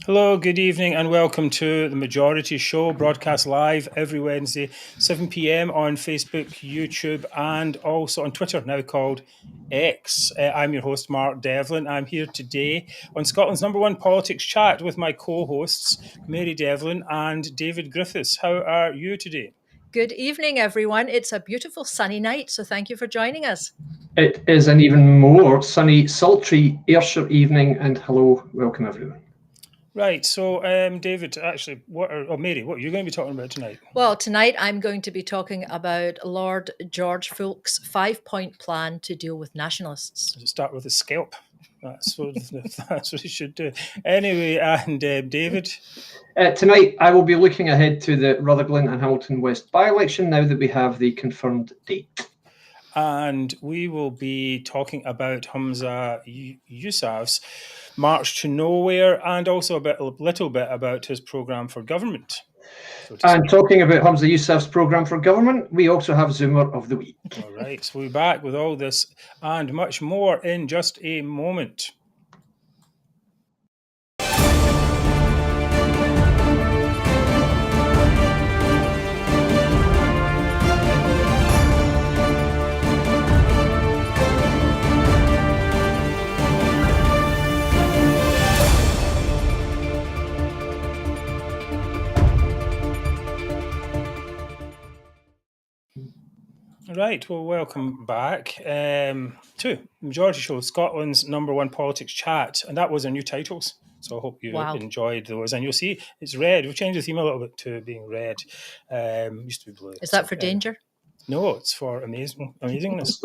Hello, good evening, and welcome to The Majority Show, broadcast live every Wednesday, 7 p.m. on Facebook, YouTube, and also on Twitter, now called X. I'm your host, Mark Devlin. I'm here today on Scotland's #1 politics chat with my co-hosts, Mary Devlin and David Griffiths. How are you today? Good evening, everyone. It's a beautiful sunny night, so thank you for joining us. It is an even more sunny, sultry Ayrshire evening, and hello, welcome everyone. Right, so David, actually, Mary, what are you going to be talking about tonight? Well, tonight I'm going to be talking about Lord George Foulkes' 5-point plan to deal with nationalists. Does it start with a scalp? That's what it should do. Anyway, and David? Tonight I will be looking ahead to the Rutherglen and Hamilton West by-election now that we have the confirmed date. And we will be talking about Humza Yousaf's march to nowhere, and also a little bit about his programme for government. And talking about Humza Yousaf's programme for government, we also have Zoomer of the Week. All right, so we'll be back with all this and much more in just a moment. Right, well, welcome back to Majority Show, Scotland's #1 politics chat, and that was our new titles. So I hope you enjoyed those. And you'll see it's red. We've changed the theme a little bit to being red. Used to be blue. Is that for danger? No, it's for amazingness.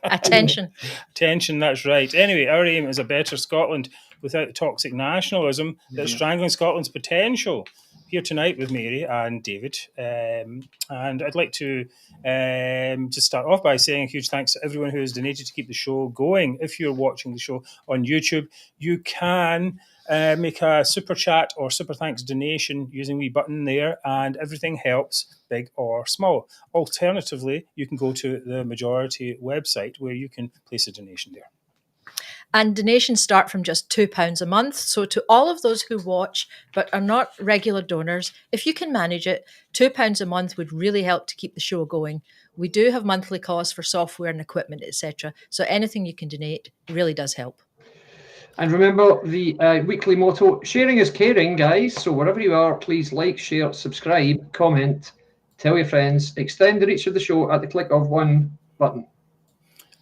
Attention. Attention, that's right. Anyway, our aim is a better Scotland without toxic nationalism that's strangling Scotland's potential. Here tonight with Mary and David, and I'd like to just start off by saying a huge thanks to everyone who has donated to keep the show going. If you're watching the show on YouTube, you can make a super chat or super thanks donation using the button there, and everything helps, big or small. Alternatively, you can go to the Majority website where you can place a donation there. And donations start from just £2 a month. So to all of those who watch but are not regular donors, if you can manage it, £2 a month would really help to keep the show going. We do have monthly costs for software and equipment, etc. So anything you can donate really does help. And remember the weekly motto, sharing is caring, guys. So wherever you are, please like, share, subscribe, comment, tell your friends, extend the reach of the show at the click of one button.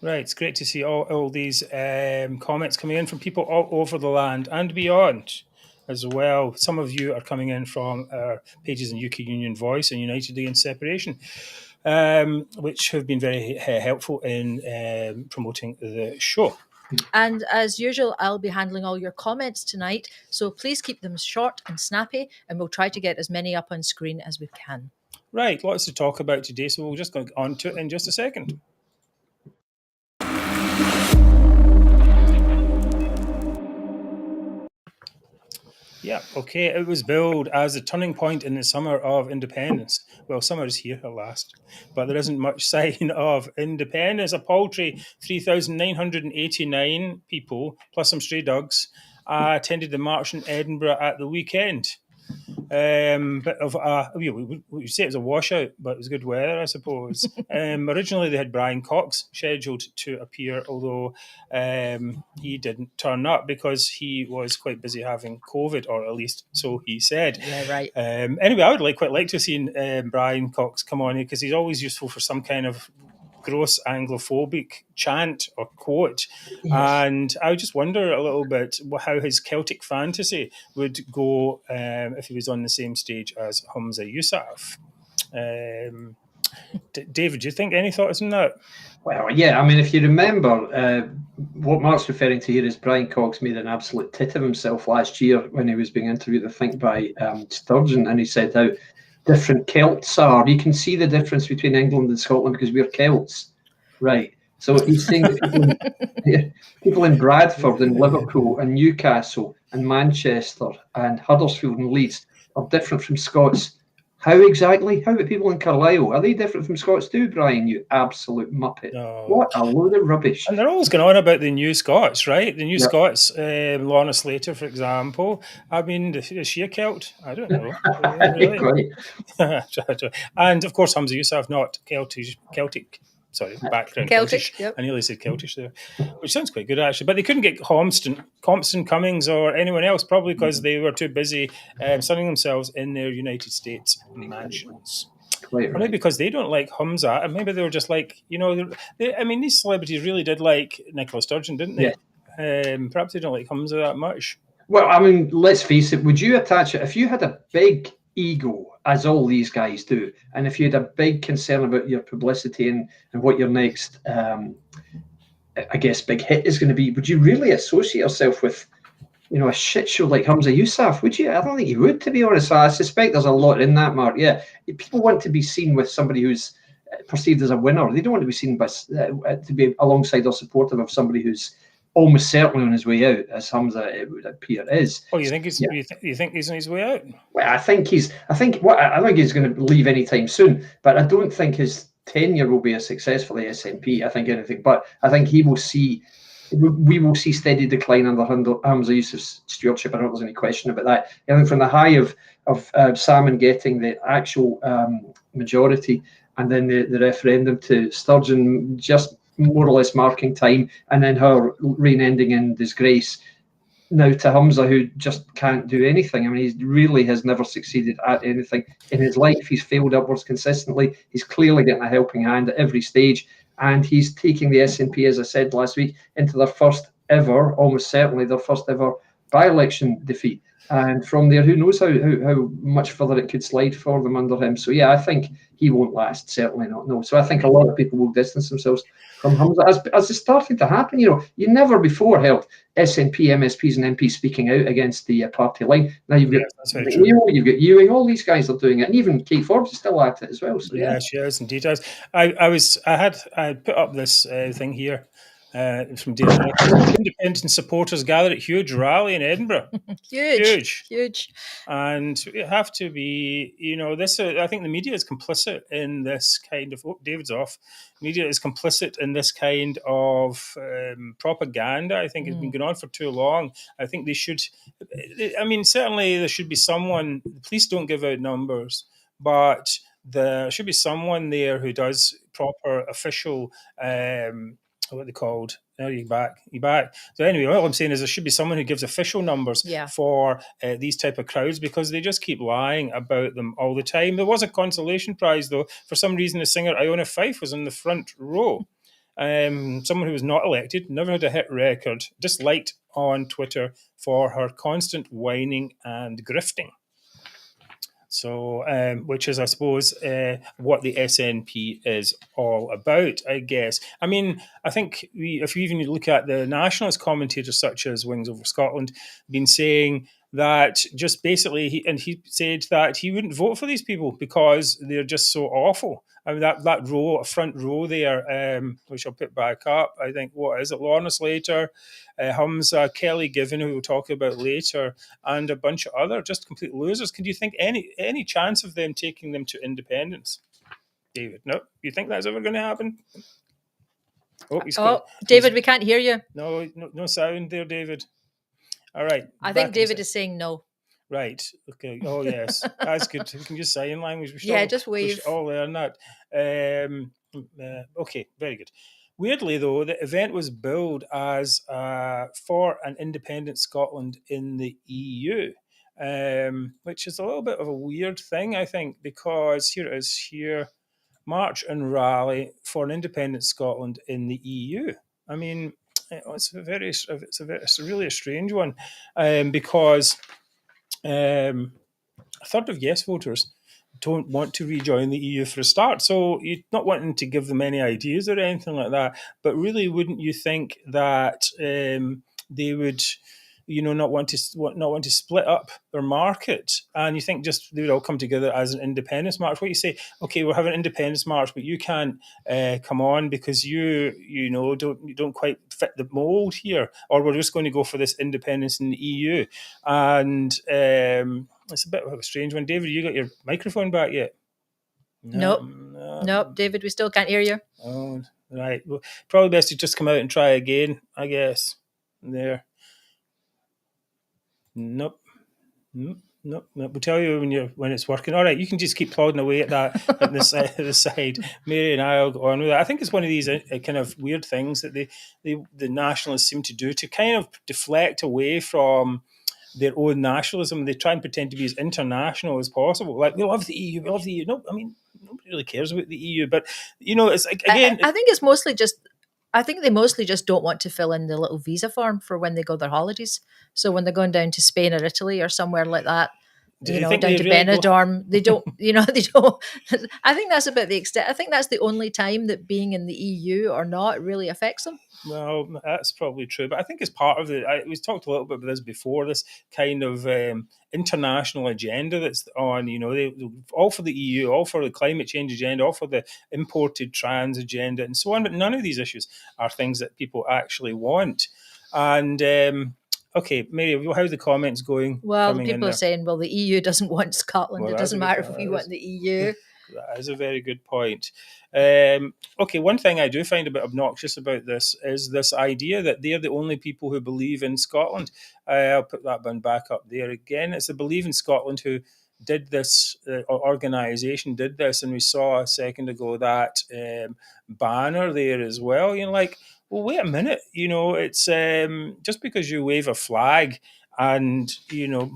Right, it's great to see all these comments coming in from people all over the land and beyond as well. Some of you are coming in from our pages in UK Union Voice and United Against Separation, which have been very helpful in promoting the show. And as usual, I'll be handling all your comments tonight, so please keep them short and snappy, and we'll try to get as many up on screen as we can. Right, lots to talk about today, so we'll just go on to it in just a second. Yeah, okay. It was billed as a turning point in the summer of independence. Well, summer is here at last, but there isn't much sign of independence. A paltry 3,989 people, plus some stray dogs, attended the march in Edinburgh at the weekend. Bit of we say it was a washout, but it was good weather, I suppose. Originally, they had Brian Cox scheduled to appear, although he didn't turn up because he was quite busy having COVID, or at least so he said. Yeah, right. Anyway, I would quite like to have seen Brian Cox come on here because he's always useful for some kind of gross Anglophobic chant or quote. Yes. And I just wonder a little bit how his Celtic fantasy would go if he was on the same stage as Humza Yousaf. David, do you think any thoughts on that? Well, yeah, I mean, if you remember, what Mark's referring to here is Brian Cox made an absolute tit of himself last year when he was being interviewed, I think, by Sturgeon, and he said how different Celts are. You can see the difference between England and Scotland because we're Celts, right? So he's saying that people in Bradford and Liverpool and Newcastle and Manchester and Huddersfield and Leeds are different from Scots How exactly? How about people in Carlisle? Are they different from Scots too, Brian? You absolute muppet. No. What a load of rubbish. And they're always going on about the new Scots, right? The new Yep. Scots, Lorna Slater, for example. I mean, is she a Celt? I don't know. Really? And of course, Humza Yousaf, not Celtic. Sorry, background Celtic, Celtic. yep. I nearly said Celtish there, which sounds quite good actually. But they couldn't get Compton Cummings or anyone else, probably because they were too busy sunning themselves in their United States mansions. Quite Or maybe right. because they don't like Humza, and maybe they were just like, I mean, these celebrities really did like Nicola Sturgeon, didn't they? Perhaps they don't like Humza that much. Well, I mean, let's face it. Would you attach it if you had a big ego, as all these guys do, and if you had a big concern about your publicity and what your next, I guess, big hit is going to be? Would you really associate yourself with, a shit show like Humza Yousaf? Would you? I don't think you would, to be honest. I suspect there's a lot in that, Mark. Yeah, people want to be seen with somebody who's perceived as a winner. They don't want to be seen by to be alongside or supportive of somebody who's almost certainly on his way out, as Humza, it would appear, is. Oh, you think he's? Yeah. You think he's on his way out? Well, I think he's going to leave anytime soon, but I don't think his tenure will be as successful as SNP. I think anything, but I think we will see steady decline under Humza Yousaf's stewardship. I don't think there's any question about that. I think from the high of Salmon getting the actual majority, and then the referendum to Sturgeon just more or less marking time, and then her reign ending in disgrace, now to Humza, who just can't do anything. I mean, he really has never succeeded at anything in his life. He's failed upwards consistently. He's clearly getting a helping hand at every stage, and he's taking the SNP, as I said last week, into their first ever, almost certainly their first ever by-election defeat. And from there, who knows how much further it could slide for them under him. So, yeah, I think he won't last, certainly not, no. So I think a lot of people will distance themselves from Humza, as it's starting to happen. You never before heard SNP, MSPs and MPs speaking out against the party line. Now you've got Neil, you've got Ewing, all these guys are doing it, and even Kate Forbes is still at it as well. So yeah, she is indeed. I put up this thing here from Daily Record. Independent supporters gather at huge rally in Edinburgh. Huge. And it have to be, this. I think the media is complicit in this kind of. Oh, David's off. Media is complicit in this kind of propaganda. I think it's been going on for too long. I think they should. I mean, certainly there should be someone. The police don't give out numbers, but there should be someone there who does proper official. What they called? There you back. So anyway, all I'm saying is there should be someone who gives official numbers for these type of crowds, because they just keep lying about them all the time. There was a consolation prize though. For some reason, the singer Iona Fife was in the front row. Someone who was not elected, never had a hit record, disliked on Twitter for her constant whining and grifting. So, which is, I suppose, what the SNP is all about, I guess. I mean, I think if you even look at the nationalist commentators such as Wings Over Scotland, been saying that just basically, he said that he wouldn't vote for these people because they're just so awful. I mean, that row, front row there, which I'll put back up, I think, what is it, Lorna Slater, Humza, Kelly Given, who we'll talk about later, and a bunch of other just complete losers. Can you think any chance of them taking them to independence, David? No? You think that's ever going to happen? David, we can't hear you. No sound there, David. All right. I think David is saying no. Right. Okay. Oh, yes. That's good. We can use sign language. Just wave. We should all learn that. Okay. Very good. Weirdly, though, the event was billed as for an independent Scotland in the EU, which is a little bit of a weird thing, I think, because here it is here, march and rally for an independent Scotland in the EU. I mean, it's really a strange one, because a third of yes voters don't want to rejoin the EU for a start. So you're not wanting to give them any ideas or anything like that, but really, wouldn't you think that they would not want to split up their market, and you think just they would all come together as an independence march. What you say? Okay, we're having an independence march, but you can't come on because you don't quite fit the mold here, or we're just going to go for this independence in the EU, and it's a bit of a strange one. David, you got your microphone back yet? Nope, David, we still can't hear you. Oh, right. Well, probably best to just come out and try again, I guess. There. Nope. We'll tell you when it's working. All right, you can just keep plodding away at that at the side. Mary and I'll go on with it. I think it's one of these kind of weird things that the nationalists seem to do to kind of deflect away from their own nationalism. They try and pretend to be as international as possible. Like, we love the EU, we love the EU. No, I mean, nobody really cares about the EU. But, it's like, again... I think it's mostly just... I think they mostly just don't want to fill in the little visa form for when they go their holidays. So when they're going down to Spain or Italy or somewhere like that, down to really Benidorm, they don't, they don't. I think that's about the extent. I think that's the only time that being in the EU or not really affects them. Well, that's probably true. But I think it's part of we talked a little bit about this before, this kind of international agenda that's on, they all for the EU, all for the climate change agenda, all for the imported trans agenda and so on. But none of these issues are things that people actually want. And okay, Mary, how's the comments going? Well, people are saying, well, the EU doesn't want Scotland. Well, it doesn't matter if we want the EU. That is a very good point. Okay, one thing I do find a bit obnoxious about this is this idea that they're the only people who believe in Scotland. I'll put that one back up there again. It's the Believe in Scotland who did this, organisation did this, and we saw a second ago that banner there as well. Well, wait a minute, it's just because you wave a flag and,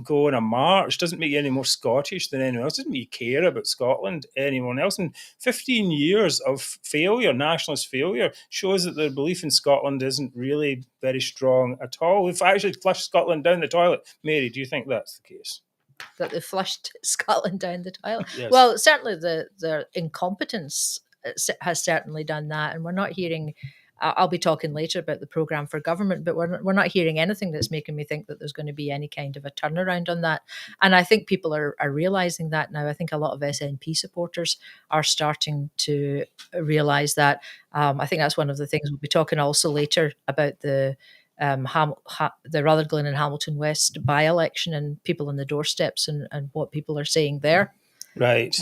go on a march doesn't make you any more Scottish than anyone else. Doesn't make you care about Scotland, anyone else. And 15 years of failure, nationalist failure, shows that their belief in Scotland isn't really very strong at all. We've actually flushed Scotland down the toilet. Mary, do you think that's the case? That they flushed Scotland down the toilet? Yes. Well, certainly their incompetence has certainly done that. And we're not hearing... I'll be talking later about the programme for government, but we're not hearing anything that's making me think that there's going to be any kind of a turnaround on that. And I think people are realising that now. I think a lot of SNP supporters are starting to realise that. I think that's one of the things we'll be talking also later about the Rutherglen and Hamilton West by-election and people on the doorsteps and what people are saying there. Right.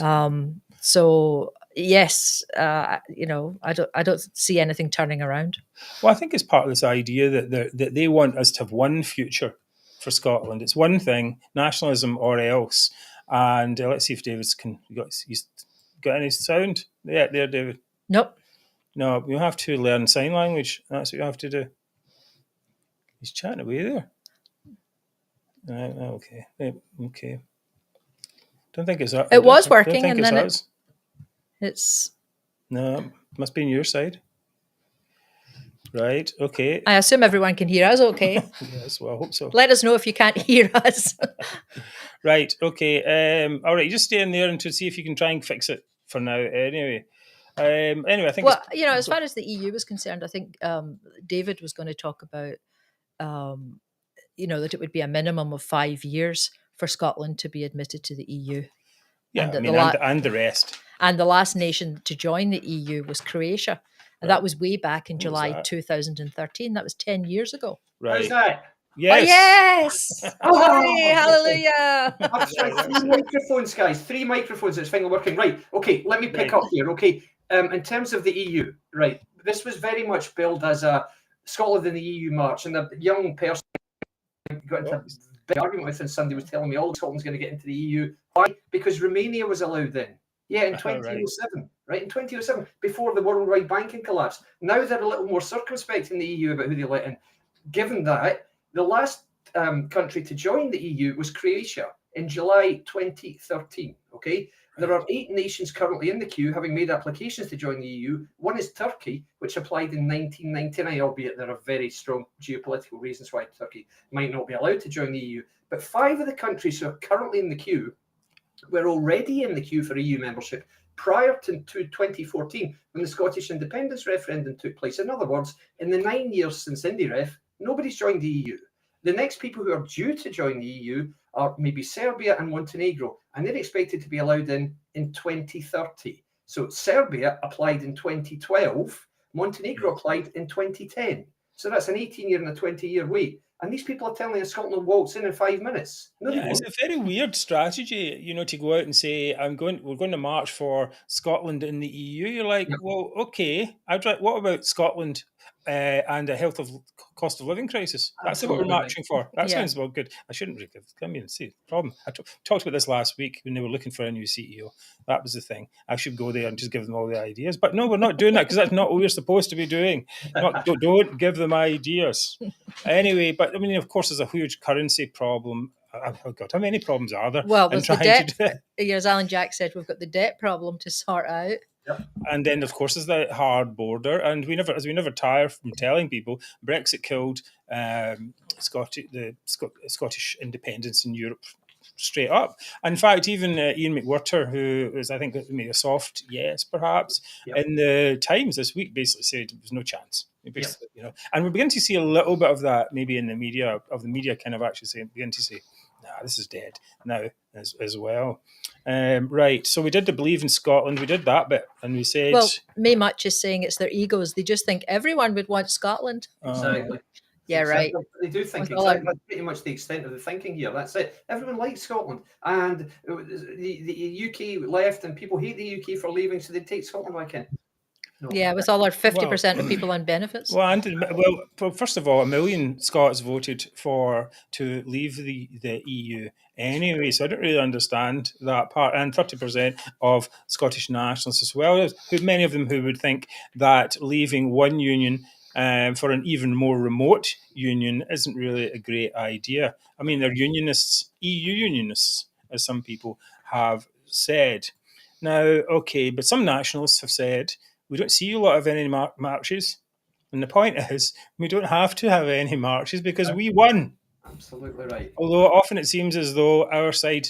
So... Yes, I don't see anything turning around. Well, I think it's part of this idea that they want us to have one future for Scotland. It's one thing, nationalism or else. And let's see if David's he's got any sound. Yeah, there, David. Nope. No, you have to learn sign language. That's what you have to do. He's chatting away there. Okay. Okay. Don't think it's that. It was working, and then it's... No, must be on your side. Right, okay. I assume everyone can hear us okay. Yes, well, I hope so. Let us know if you can't hear us. Right, okay. All right, you just stay in there and to see if you can try and fix it for now anyway. I think... Well, as far as the EU was concerned, I think David was going to talk about, that it would be a minimum of 5 years for Scotland to be admitted to the EU. Yeah, and the rest. And the last nation to join the EU was Croatia. And that was way back in July 2013. That was 10 years ago. Right. How's that? Yes. Oh, yes. Hey, hallelujah. I've tried 3 microphones, guys. 3 microphones. It's finally working. Right. Okay, let me pick up here. Okay. In terms of the EU, right, this was very much billed as a Scotland in the EU march. And the young person got into a big argument with on Sunday was telling me all Scotland's going to get into the EU. Why? Because Romania was allowed then. Yeah, in 2007, right? In 2007, before the worldwide banking collapse. Now they're a little more circumspect in the EU about who they let in. Given that, the last country to join the EU was Croatia in July 2013, okay? There are 8 nations currently in the queue having made applications to join the EU. One is Turkey, which applied in 1999, albeit there are very strong geopolitical reasons why Turkey might not be allowed to join the EU. But 5 of the countries who are currently in the queue were already in the queue for EU membership prior to 2014, when the Scottish independence referendum took place. In other words, in the 9 years since IndyRef, nobody's joined the EU. The next people who are due to join the EU are maybe Serbia and Montenegro, and they're expected to be allowed in 2030. So Serbia applied in 2012, Montenegro applied in 2010. So that's an 18-year and a 20-year wait. And these people are telling us Scotland walks in 5 minutes. No, Yeah, it's a very weird strategy, to go out and say, we're going to march for Scotland in the EU. You're like, well, okay. What about Scotland and a cost of living crisis? That's what we're marching for. That sounds well good. I shouldn't really come in and see the problem. I talked about this last week when they were looking for a new CEO. That was the thing. I should go there and just give them all the ideas. But no, we're not doing that because that's not what we're supposed to be doing. Don't give them ideas. Anyway, but I mean, of course, there's a huge currency problem. Oh God, how many problems are there? Well, there's the debt. As Alan Jack said, we've got the debt problem to sort out. And then, of course, there's the hard border. And we never tire from telling people, Brexit killed Scottish independence in Europe straight up. In fact, even Ian McWhirter, who was, I think, maybe a soft yes, perhaps, in the Times this week, basically said there was no chance. And we're beginning to see a little bit of that, maybe in the media, kind of actually begin to say, nah, this is dead now as well. Right. So we did the Believe in Scotland. We did that bit, and we said, well, May Much is saying it's their egos. They just think everyone would want Scotland. Exactly. Yeah, right. They do think exactly. That's pretty much the extent of the thinking here. That's it. Everyone likes Scotland, and the UK left, and people hate the UK for leaving, so they take Scotland back in. No. Yeah, with all our 50% of people on benefits. Well, first of all, 1 million Scots voted to leave the EU anyway, so I don't really understand that part. And 30% of Scottish nationalists as well, many of them who would think that leaving one union for an even more remote union isn't really a great idea. I mean, they're unionists, EU unionists, as some people have said. Now, okay, but some nationalists have said, we don't see a lot of any marches. And the point is, we don't have to have any marches because we won. Absolutely right. Although often it seems as though our side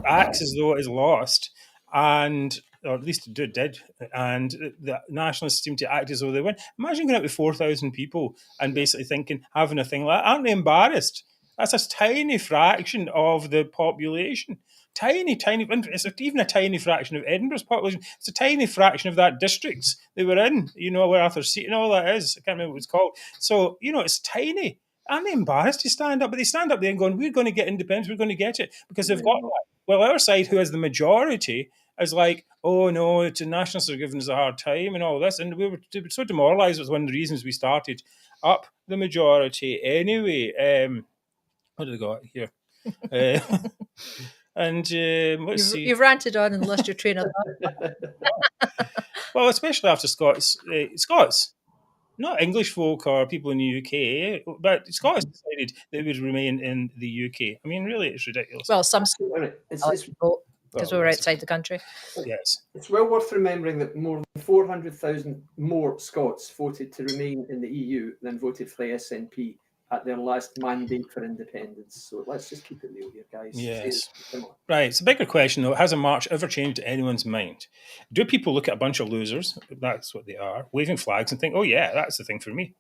acts as though it is lost, or at least it did, and the nationalists seem to act as though they win. Imagine going out with 4,000 people and basically having a thing like that. Aren't they embarrassed? That's a tiny fraction of the population. Tiny, it's even a tiny fraction of Edinburgh's population. It's a tiny fraction of that districts they were in, where Arthur's Seat and all that is. I can't remember what it's called. So, it's tiny. Aren't they embarrassed to stand up? But they stand up there and going, we're going to get independence, we're going to get it, because they've got that. Well, our side, who has the majority, is like, oh no, the nationalists are giving us a hard time and all this. And we were so demoralised. It was one of the reasons we started up the majority anyway. What have we got here? And let's see. You've ranted on and lost your train of thought. Well, especially after Scots, not English folk or people in the UK, but Scots decided they would remain in the UK. I mean, really, it's ridiculous. Well, some because we were outside the country. Yes. It's well worth remembering that more than 400,000 more Scots voted to remain in the EU than voted for the SNP at their last mandate for independence. So let's just keep it real here, guys. Yes. Right. It's a bigger question, though. Has a march ever changed anyone's mind? Do people look at a bunch of losers, that's what they are, waving flags and think, oh, yeah, that's the thing for me?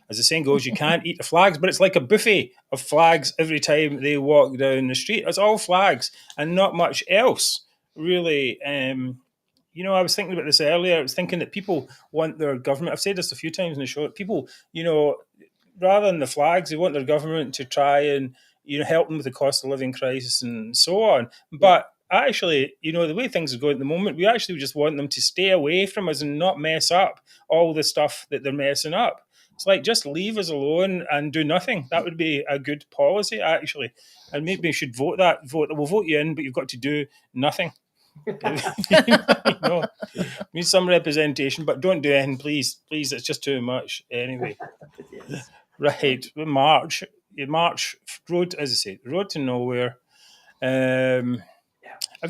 As the saying goes, you can't eat the flags, but it's like a buffet of flags every time they walk down the street. It's all flags and not much else, really. I was thinking about this earlier. I was thinking that people want their government. I've said this a few times in the show. People, rather than the flags, they want their government to try and help them with the cost of living crisis and so on. But actually, the way things are going at the moment, we actually just want them to stay away from us and not mess up all the stuff that they're messing up. It's like, just leave us alone and do nothing. That would be a good policy, actually. And maybe we should vote. We'll vote you in, but you've got to do nothing. Need some representation, but don't do anything, please. Please, it's just too much. Anyway. Yes. Right, March, road, as I say, road to nowhere. Have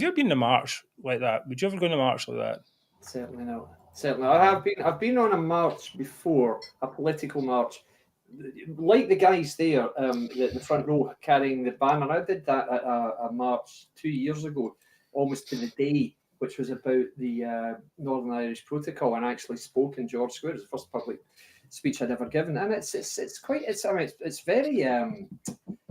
you ever been to march like that? Would you ever go on a march like that? Certainly not. Certainly, I've been on a march before, a political march, like the guys there, the front row carrying the banner. I did that at a march 2 years ago, almost to the day, which was about the Northern Irish Protocol, and I actually spoke in George Square. It was the first public speech I'd ever given, and it's very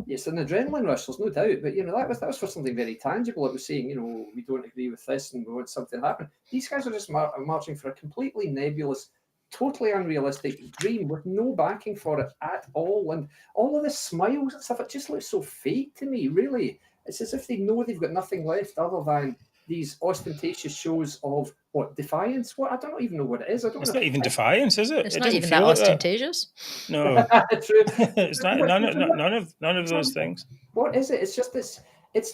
it's an adrenaline rush. There's no doubt, but that was for something very tangible. It was saying, we don't agree with this and we want something to happen. These guys are just marching for a completely nebulous, totally unrealistic dream with no backing for it at all, and all of the smiles and stuff. It just looks so fake to me. Really, it's as if they know they've got nothing left other than these ostentatious shows of defiance. I don't even know what it is. I don't. It's not even defiance, is it? It's it not even that ostentatious. No, True. It's not. None of those things. What is it? It's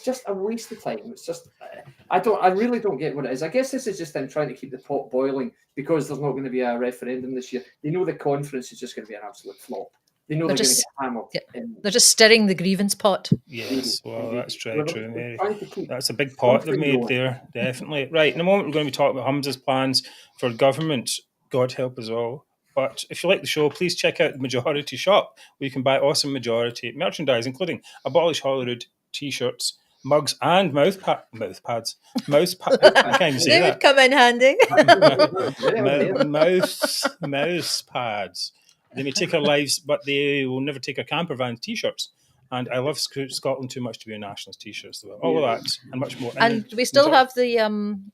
just a waste of time. It's just I really don't get what it is. I guess this is just them trying to keep the pot boiling because there's not going to be a referendum this year. They know the conference is just going to be an absolute flop. They know they're going to get hammered. Yeah. They're just stirring the grievance pot. Yes, well, that's true, Mary. That's a big pot they've made there, definitely. Right, in a moment we're going to be talking about Humza's plans for government, God help us all. But if you like the show, please check out the Majority Shop, where you can buy awesome Majority merchandise, including Abolish Holyrood t-shirts, mugs, and mouse pads. I can't even say they that. would come in handy. Mouse pads. They may take our lives, but they will never take our camper van t-shirts. And I love Scotland too much to be a nationalist t-shirts. All of that and much more. And do we still have the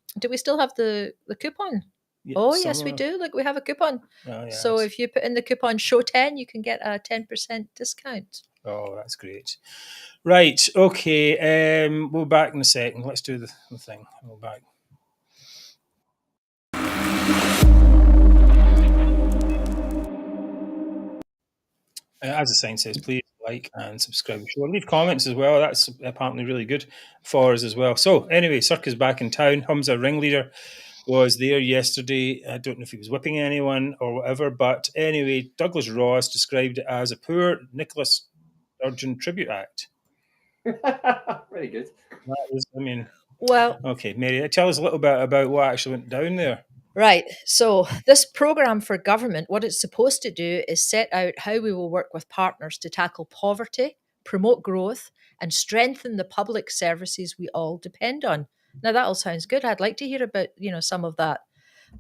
coupon? Yeah, yes, we do. Look, we have a coupon. Oh, yes. So if you put in the coupon SHOW10, you can get a 10% discount. Oh, that's great. Right, okay. We'll be back in a second. Let's do the thing. We'll be back. As the sign says, please like and subscribe. Sure, leave comments as well. That's apparently really good for us as well. So anyway, Cirque is back in town. Humza ringleader was there yesterday. I don't know if he was whipping anyone or whatever, but anyway, Douglas Ross described it as a poor Nicholas Sturgeon tribute act. Very good. Well, okay, Mary, tell us a little bit about what actually went down there. Right. So this programme for government, what it's supposed to do is set out how we will work with partners to tackle poverty, promote growth, and strengthen the public services we all depend on. Now, that all sounds good. I'd like to hear about, some of that.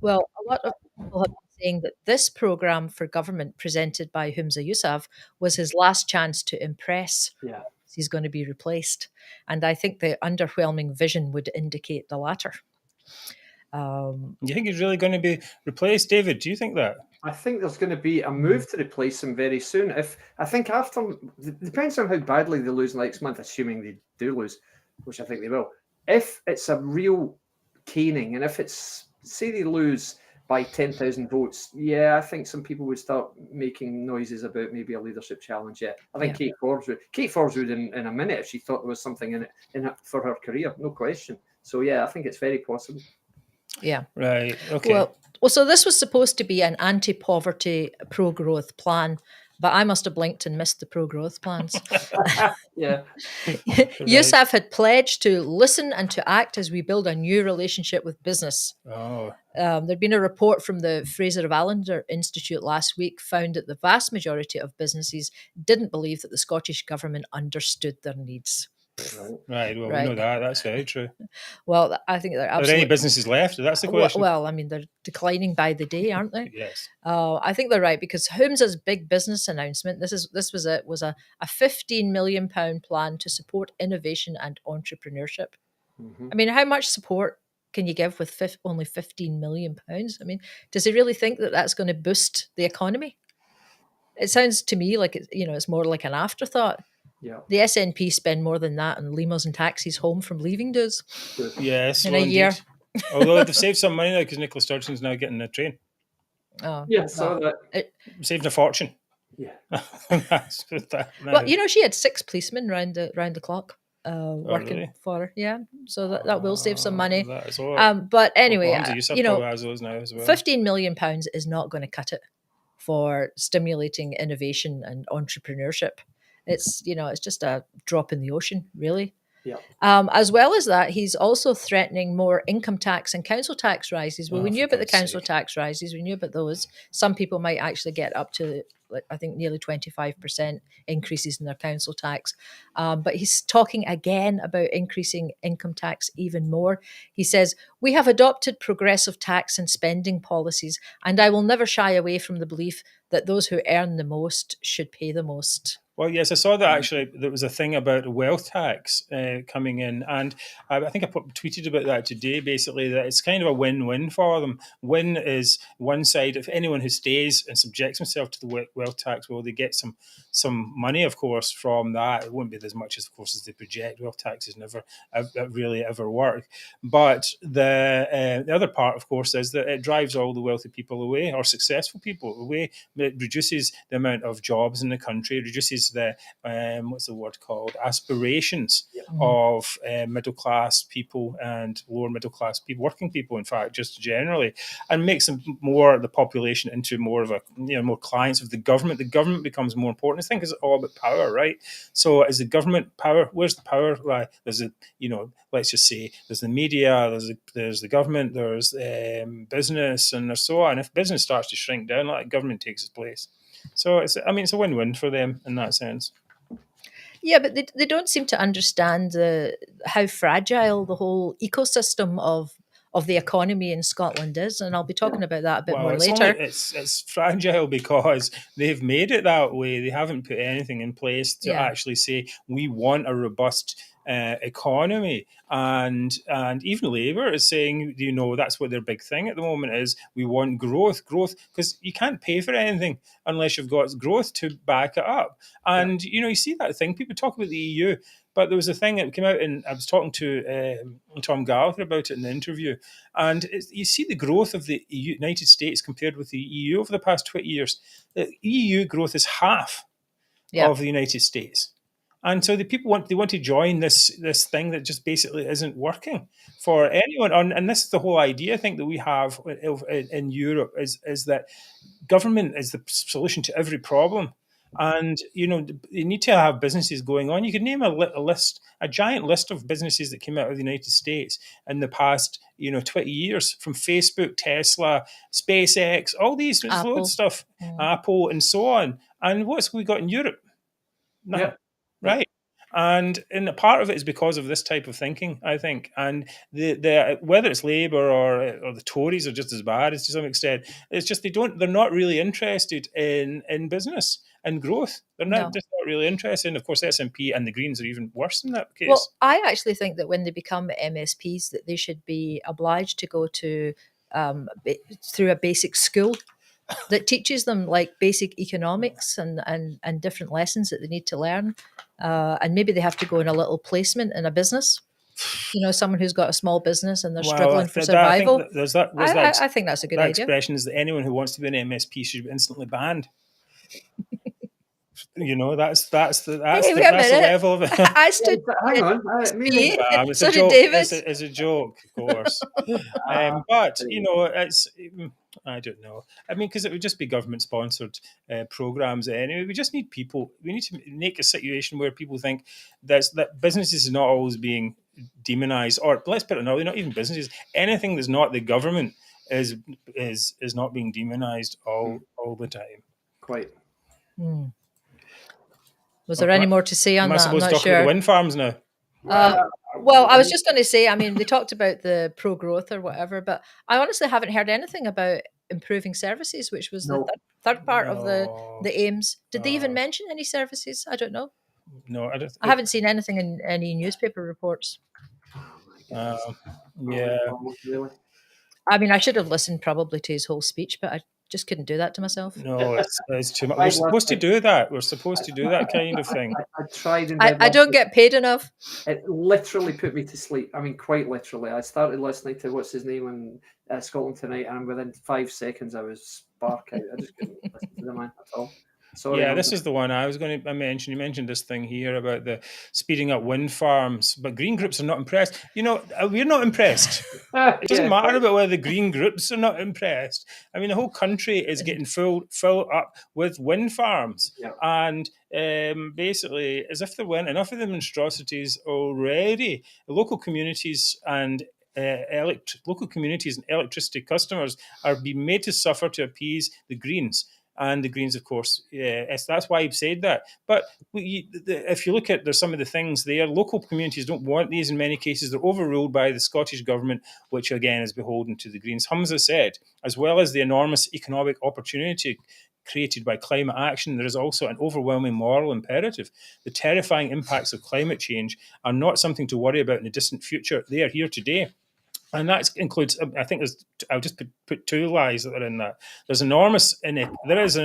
Well, a lot of people have been saying that this programme for government presented by Humza Yousaf was his last chance to impress. Yeah. He's going to be replaced. And I think the underwhelming vision would indicate the latter. You think he's really going to be replaced, David? Do you think that? I think there's going to be a move to replace him very soon. Depends on how badly they lose next month, assuming they do lose, which I think they will. If it's a real caning, and if it's, say they lose by 10,000 votes, I think some people would start making noises about maybe a leadership challenge. Yeah, I think Kate Forbes would in a minute if she thought there was something in it for her career, no question. So I think it's very possible. Yeah. Right. Okay. Well, so this was supposed to be an anti-poverty, pro-growth plan, but I must have blinked and missed the pro-growth plans. Yeah. Yousaf had pledged to listen and to act as we build a new relationship with business. Oh. There'd been a report from the Fraser of Allender Institute last week found that the vast majority of businesses didn't believe that the Scottish government understood their needs. Right. Well, we know that. That's very true. Well, I think they're absolutely... Are there any businesses left? That's the question. Well, I mean, they're declining by the day, aren't they? Yes. I think they're right, because Humza's big business announcement, this was a £15 million plan to support innovation and entrepreneurship. Mm-hmm. I mean, how much support can you give with only £15 million? I mean, does he really think that that's going to boost the economy? It sounds to me like it's more like an afterthought. Yeah. The SNP spend more than that on limos and taxis home from leaving dues. Yes, in a year. Although they've saved some money now because Nicola Sturgeon's now getting a train. Oh, yeah, saw that. Saved a fortune. Yeah. Well, she had 6 policemen round the clock working for her. Yeah, so that will save some money. That is all. But anyway, has those now as well. £15 million is not going to cut it for stimulating innovation and entrepreneurship. It's it's just a drop in the ocean, really. As well as that, he's also threatening more income tax and council tax rises. Well, we knew about the council tax rises. We knew about those. Some people might actually get up to, I think, nearly 25% increases in their council tax. But he's talking again about increasing income tax even more. He says, "We have adopted progressive tax and spending policies, and I will never shy away from the belief that those who earn the most should pay the most." Well, yes, I saw that actually. There was a thing about wealth tax coming in, and I think I tweeted about that today. Basically, that it's kind of a win-win for them. Win is one side. If anyone who stays and subjects himself to the wealth tax, well, they get some money, of course, from that. It won't be as much, of course, as they project. Wealth taxes never really ever work. But the other part, of course, is that it drives all the wealthy people away, or successful people away. It reduces the amount of jobs in the country. It reduces the what's the word called, aspirations of middle class people and lower middle class people, working people, in fact, just generally, and makes them more, the population, into more of a, more clients of the government. The government becomes more important. I think it's all about power, right? So is the government power? Where's the power? There's a, let's just say there's the media, there's the government, there's business, and there's so on. If business starts to shrink down, like, government takes its place. So it's a win-win for them in that sense. Yeah, but they don't seem to understand how fragile the whole ecosystem of the economy in Scotland is, and I'll be talking about that a bit more later. It's fragile because they've made it that way. They haven't put anything in place to actually say we want a robust economy, and even Labour is saying, that's what their big thing at the moment is. We want growth, because you can't pay for anything unless you've got growth to back it up. And you see that thing, people talk about the EU, but there was a thing that came out, and I was talking to Tom Gallagher about it in the interview, and you see the growth of the United States compared with the EU over the past 20 years. The EU growth is half of the United States. And so the people want to join this thing that just basically isn't working for anyone. And this is the whole idea, I think, that we have in Europe is that government is the solution to every problem. And you need to have businesses going on. You could name a giant list of businesses that came out of the United States in the past 20 years, from Facebook, Tesla, SpaceX, all these, there's loads of stuff, Apple, and so on. And what's we got in Europe? Nothing. Right. And a part of it is because of this type of thinking, I think. And the whether it's Labour or the Tories are just as bad as to some extent. It's just they're not really interested in business and growth. They're just not really interested. And of course, SNP and the Greens are even worse in that case. Well, I actually think that when they become MSPs, that they should be obliged to go to through a basic school that teaches them like basic economics and different lessons that they need to learn. And maybe they have to go in a little placement in a business. Someone who's got a small business and they're struggling for survival. I think that's a good idea. That expression is that anyone who wants to be an MSP should be instantly banned. That's the level of it. I stood. Hang on, it's so a joke. David. It's a joke, of course. But it's. I don't know. I mean, because it would just be government-sponsored programs anyway. We just need people. We need to make a situation where people think that businesses are not always being demonized, or let's put it another way, not even businesses. Anything that's not the government is not being demonized all the time. Quite. Was there any more to say on that? Am I supposed to talk about the wind farms now? Well, I was just going to say, I mean, they talked about the pro-growth or whatever, but I honestly haven't heard anything about improving services, which was the third part of the aims. Did they even mention any services? I don't know. No, I haven't seen anything in any newspaper reports. Yeah. I mean, I should have listened probably to his whole speech, but I just couldn't do that to myself. No, it's too much. We're supposed to do that. We're supposed to do that kind of thing. I tried and I don't get paid enough. It literally put me to sleep. I mean, quite literally. I started listening to what's his name on Scotland Tonight, and within 5 seconds I was spark out. I just couldn't listen to the man at all. Sorry, Yeah, Humza. this is the one I was going to mention. You mentioned this thing here about the speeding up wind farms, but green groups are not impressed. We're not impressed. It doesn't matter about whether the green groups are not impressed. I mean, the whole country is getting full up with wind farms, and basically, as if there weren't enough of the monstrosities already, local communities and electricity customers are being made to suffer to appease the Greens. And the Greens, of course, that's why I've said that. But if you look at some of the things there, local communities don't want these in many cases. They're overruled by the Scottish Government, which again is beholden to the Greens. Humza said, as well as the enormous economic opportunity created by climate action, there is also an overwhelming moral imperative. The terrifying impacts of climate change are not something to worry about in the distant future. They are here today. And that includes, I think I'll just put two lies that are in that. There is an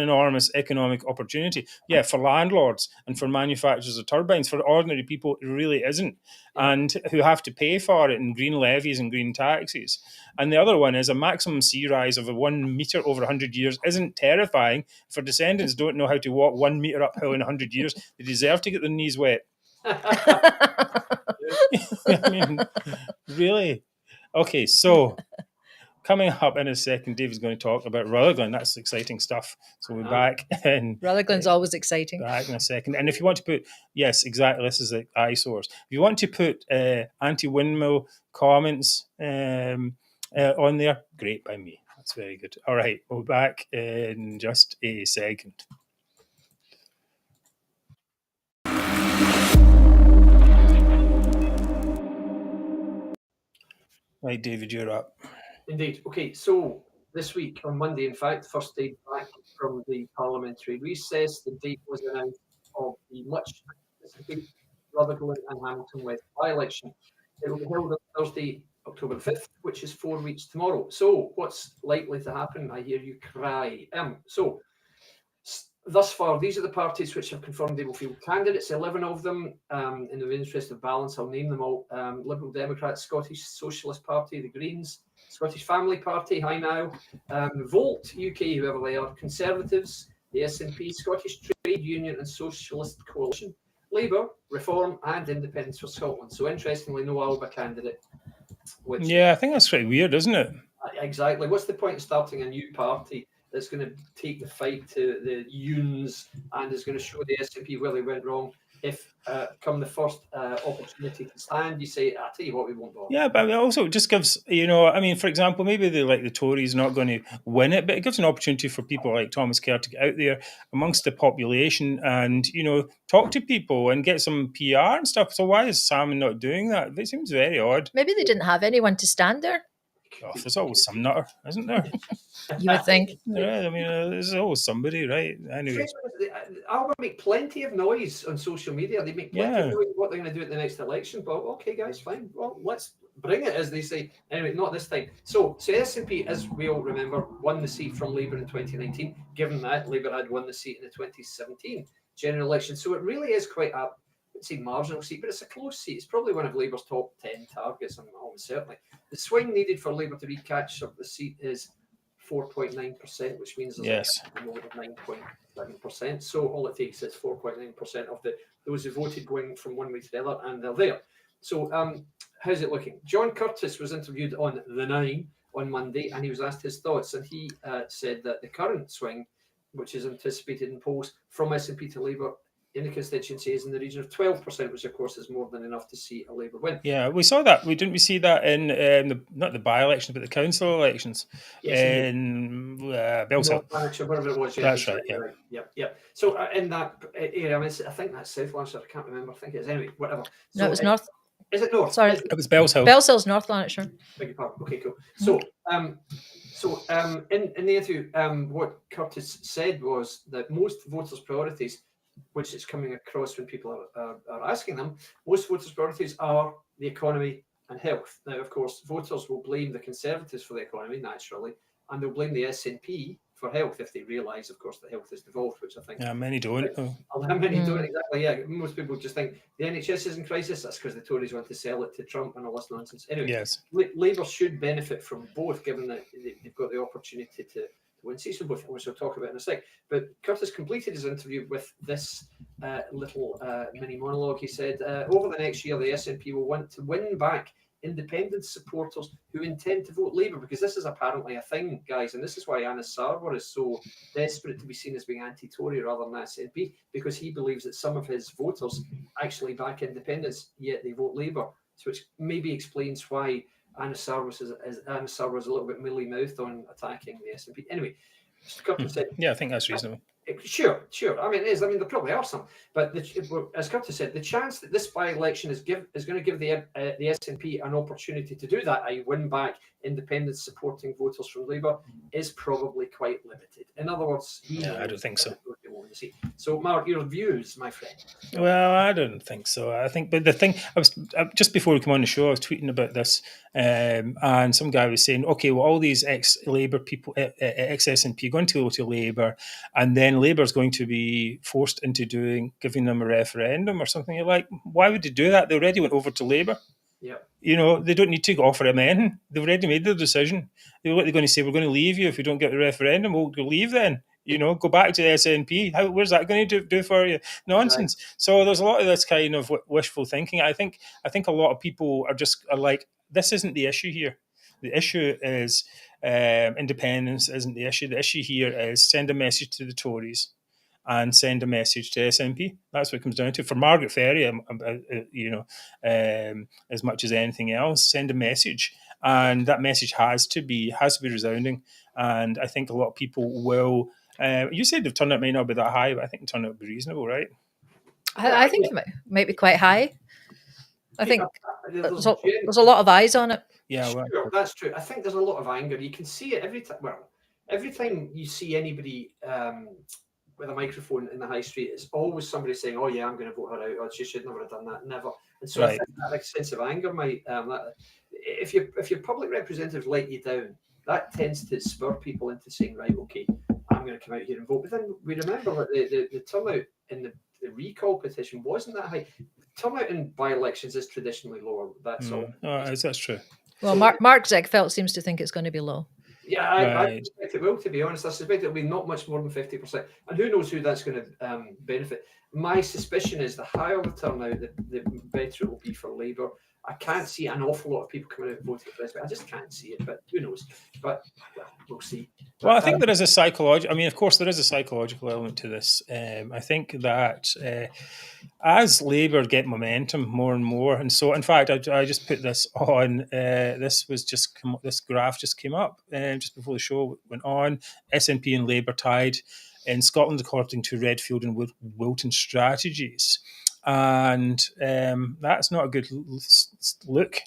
enormous economic opportunity, for landlords and for manufacturers of turbines. For ordinary people, it really isn't, and who have to pay for it in green levies and green taxes. And the other one is a maximum sea rise of 1 metre over 100 years isn't terrifying. If our descendants don't know how to walk 1 metre uphill in 100 years, they deserve to get their knees wet. I mean, really? Okay, so coming up in a second, David's going to talk about Rutherglen. That's exciting stuff. So we'll be back in Rutherglen's always exciting. Back in a second. And if you want to put, yes, exactly, this is the eyesores. If you want to put anti-windmill comments on there, great by me. That's very good. All right, we'll be back in just a second. Right, David, you're up. Indeed. Okay, so this week, on Monday, in fact, first day back from the parliamentary recess, the date was announced of the much anticipated Rutherglen and Hamilton West by-election. It will be held on Thursday, October 5th, which is 4 weeks tomorrow. So what's likely to happen? I hear you cry. Thus far, these are the parties which have confirmed they will field candidates, 11 of them. In the interest of balance, I'll name them all. Liberal Democrats, Scottish Socialist Party, the Greens, Scottish Family Party, hi now, Volt UK, whoever they are, Conservatives, the SNP, Scottish Trade Union and Socialist Coalition, Labour, Reform and Independence for Scotland. So interestingly, no Alba candidate. I think that's pretty weird, isn't it? Exactly. What's the point of starting a new party that's going to take the fight to the Unions and is going to show the SNP where they went wrong? If come the first opportunity to stand, you say, I'll tell you what, we won't bother. Yeah, but it also just gives, for example, maybe the Tories not going to win it, but it gives an opportunity for people like Thomas Kerr to get out there amongst the population and, talk to people and get some PR and stuff. So why is Salmon not doing that? It seems very odd. Maybe they didn't have anyone to stand there. Oh, there's always some nutter, isn't there? You would think. Yeah, there's always somebody, right? Anyway. Alba make plenty of noise on social media. They make plenty of noise what they're going to do at the next election. But okay, guys, fine. Well, let's bring it, as they say. Anyway, not this time. So SNP, as we all remember, won the seat from Labour in 2019. Given that Labour had won the seat in the 2017 general election, so it really is quite a, I'd say, marginal seat, but it's a close seat. It's probably one of Labour's top 10 targets, almost certainly. The swing needed for Labour to recapture up the seat is 4.9%, which means there's a more than 9.7%. So all it takes is 4.9% of those who voted going from one way to the other, and they're there. So how's it looking? John Curtis was interviewed on The Nine on Monday, and he was asked his thoughts, and he said that the current swing, which is anticipated in polls from SNP to Labour in the constituency, is in the region of 12%, which of course is more than enough to see a Labour win. Yeah, we saw that. Didn't we see that in not the by-elections, but the council elections in Bellshill? Whatever it was. That's right. Yeah. So in that area, I think that's South Lanarkshire. I can't remember. I think it is. Anyway, whatever. No, it was North. Is it North? Sorry, it was Bellshill. Bellshill's North Lanarkshire. Beg your pardon. Okay, cool. So, in the interview, what Curtis said was that most voters' priorities, which is coming across when people are asking them, most voters' priorities are the economy and health. Now, of course, voters will blame the Conservatives for the economy, naturally, and they'll blame the SNP for health if they realise, of course, that health is devolved, which I think... Yeah, many don't. Many don't, exactly, yeah. Most people just think the NHS is in crisis. That's because the Tories want to sell it to Trump and all this nonsense. Anyway, yes. Labour should benefit from both, given that they've got the opportunity to win seats for both, which we'll talk about in a sec. But Curtis completed his interview with this little mini monologue. He said, over the next year, the SNP will want to win back independent supporters who intend to vote Labour, because this is apparently a thing, guys, and this is why Anas Sarwar is so desperate to be seen as being anti-Tory rather than SNP, because he believes that some of his voters actually back independence, yet they vote Labour, so which maybe explains why Anas Sarwar is a little bit mealy-mouthed on attacking the SNP. Anyway, Mr. Curtis said, yeah, I think that's reasonable. Sure. I mean, it is. I mean, there probably are some, but as Curtis said, the chance that this by-election is going to give the SNP an opportunity to do that, i.e., win back independent supporting voters from Labour, is probably quite limited. In other words, I don't think so. So, Mark, your views, my friend. Well, I don't think so. I think, but the thing, I was just before we come on the show, I was tweeting about this, and some guy was saying, okay, well, all these ex-Labour people, ex-SNP, going to go to Labour, and then Labour's going to be forced into giving them a referendum or something. You're like, why would they do that? They already went over to Labour. Yeah. You know, they don't need to offer them anything. They've already made their decision. What they're going to say, we're going to leave you if you don't get the referendum. Well, go leave then. You know, go back to the SNP. Where's that going to do for you? Nonsense. Right. So there's a lot of this kind of wishful thinking. I think a lot of people are like, this isn't the issue here. The issue is independence isn't the issue. The issue here is send a message to the Tories and send a message to SNP. That's what it comes down to. For Margaret Ferry, as much as anything else, send a message, and that message has to be resounding. And I think a lot of people will. You said the turnout may not be that high, but I think the turnout will be reasonable, right? I think it might be quite high. I think there's a lot of eyes on it. Yeah, sure, that's true. I think there's a lot of anger. You can see it every time. Well, every time you see anybody with a microphone in the high street, it's always somebody saying, "Oh yeah, I'm going to vote her out," or "She should never have done that." Never. And so right. I think that sense of anger might. If your public representatives let you down, that tends to spur people into saying, "Right, okay, I'm going to come out here and vote." But then we remember that the turnout in the recall petition wasn't that high. Turnout in by-elections is traditionally lower. That's all. That's true. Well, Mark Zegfeldt seems to think it's going to be low. Yeah, I suspect it will, to be honest. I suspect it'll be not much more than 50%. And who knows who that's going to benefit. My suspicion is the higher the turnout, the better it will be for Labour. I can't see an awful lot of people coming out and voting for this, but I just can't see it. But who knows? But we'll see. Well, I think there is a psychological. I mean, of course, there is a psychological element to this. I think that as Labour get momentum more and more, and so in fact, I just put this on. This graph just came up just before the show went on. SNP and Labour tied in Scotland according to Redfield and Wilton strategies. And that's not a good look.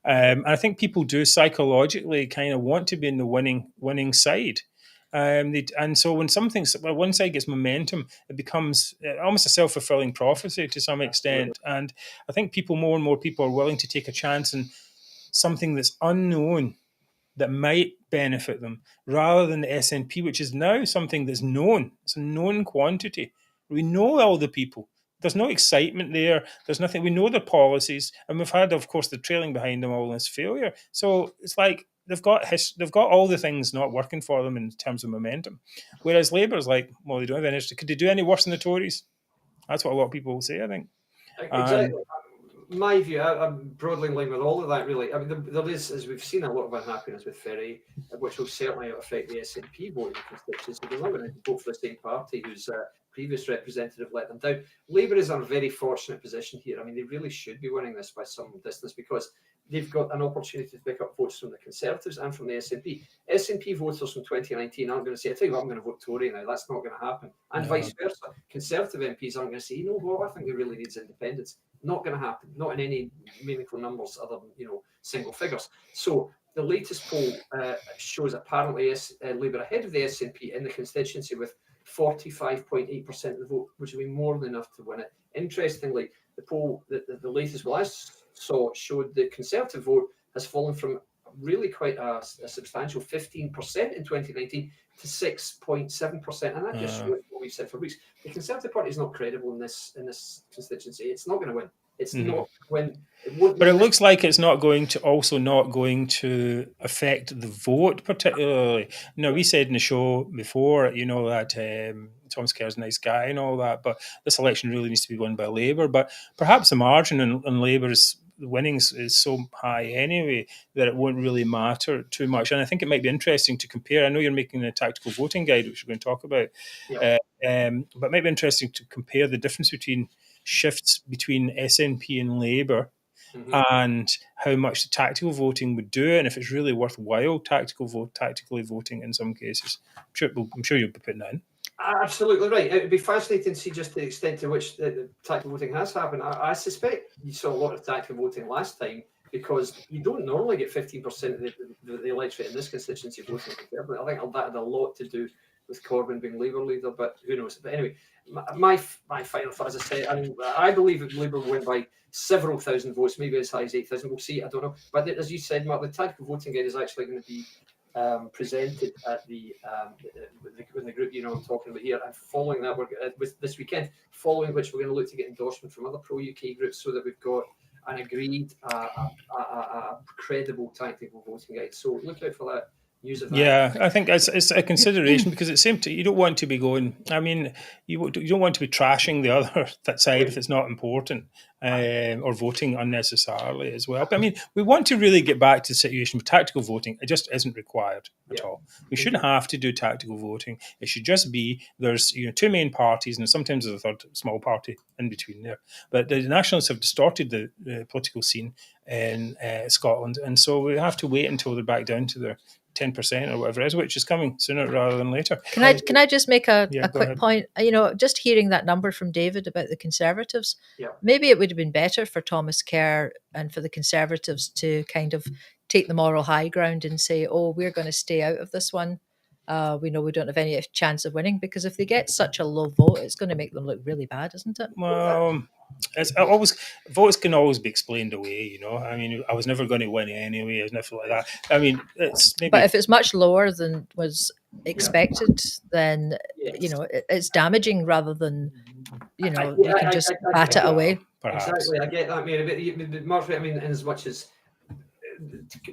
And I think people do psychologically kind of want to be in the winning side. And so when one side gets momentum, it becomes almost a self-fulfilling prophecy to some extent. And I think more and more people are willing to take a chance in something that's unknown that might benefit them, rather than the SNP, which is now something that's known. It's a known quantity. We know all the people. There's no excitement there. There's nothing. We know their policies, and we've had, of course, the trailing behind them all this failure. So it's like they've got all the things not working for them in terms of momentum. Whereas Labour's like, well, they don't have any. Could they do any worse than the Tories? That's what a lot of people will say, I think. Exactly. My view, I'm broadly in line with all of that, really. I mean, there is, as we've seen, a lot of unhappiness with Ferry, which will certainly affect the SNP voting constituency. They're not going to vote for the same party whose previous representative let them down. Labour is in a very fortunate position here. I mean, they really should be winning this by some distance, because they've got an opportunity to pick up votes from the Conservatives and from the SNP. SNP voters from 2019 aren't going to say, I tell you what, I'm going to vote Tory now. That's not going to happen. And vice versa. Conservative MPs aren't going to say, you know what, I think it really needs independence. Not going to happen. Not in any meaningful numbers other than, single figures. So the latest poll shows apparently Labour ahead of the SNP in the constituency with 45.8% of the vote, which would be more than enough to win it. Interestingly, the poll, the latest I saw, showed the Conservative vote has fallen from really quite a substantial 15% in 2019 to 6.7%, and that just shows what we've said for weeks. The Conservative Party is not credible in this constituency. It's not going to win. It's not when it won't. But it looks like it's not going to affect the vote particularly. We said in the show before, that Thomas Kerr's a nice guy and all that, but this election really needs to be won by Labour. But perhaps the margin in Labour's winnings is so high anyway that it won't really matter too much. And I think it might be interesting to compare. I know you're making a tactical voting guide, which we're going to talk about, but it might be interesting to compare the difference between shifts between SNP and Labour. And how much the tactical voting would do, and if it's really worthwhile tactically voting in some cases. I'm sure you'll be putting that in. Absolutely right. It would be fascinating to see just the extent to which the tactical voting has happened. I suspect you saw a lot of tactical voting last time because you don't normally get 15% of the electorate in this constituency voting Conservative. I think that had a lot to do with Corbyn being Labour leader, but who knows? But anyway, my final thought, as I said, I believe that Labour will win by several thousand votes, maybe as high as 8,000. We'll see. I don't know. But as you said, Mark, the tactical voting guide is actually going to be presented at the with the group I'm talking about here, and following that, we're with this weekend, following which we're going to look to get endorsement from other pro-UK groups so that we've got an agreed, credible tactical voting guide. So look out for that. Yeah, I think it's a consideration because it's same. You don't want to be going. I mean, you don't want to be trashing the other side if it's not important, or voting unnecessarily as well. But I mean, we want to really get back to the situation with tactical voting. It just isn't required at all. We shouldn't have to do tactical voting. It should just be there's two main parties and sometimes there's a third small party in between there. But the Nationalists have distorted the political scene in Scotland, and so we have to wait until they're back down to their 10% or whatever it is, which is coming sooner rather than later. Can I just make a quick point? Just hearing that number from David about the Conservatives, maybe it would have been better for Thomas Kerr and for the Conservatives to kind of take the moral high ground and say, oh, we're going to stay out of this one. We know we don't have any chance of winning, because if they get such a low vote, it's going to make them look really bad, isn't it? Well, votes can always be explained away. I mean, I was never going to win anyway. There's nothing like that. I mean, it's maybe. But if it's much lower than was expected, then it's damaging rather than you can just bat it away. Perhaps. Exactly, I get that, Mary. But Mark, I mean, in as much as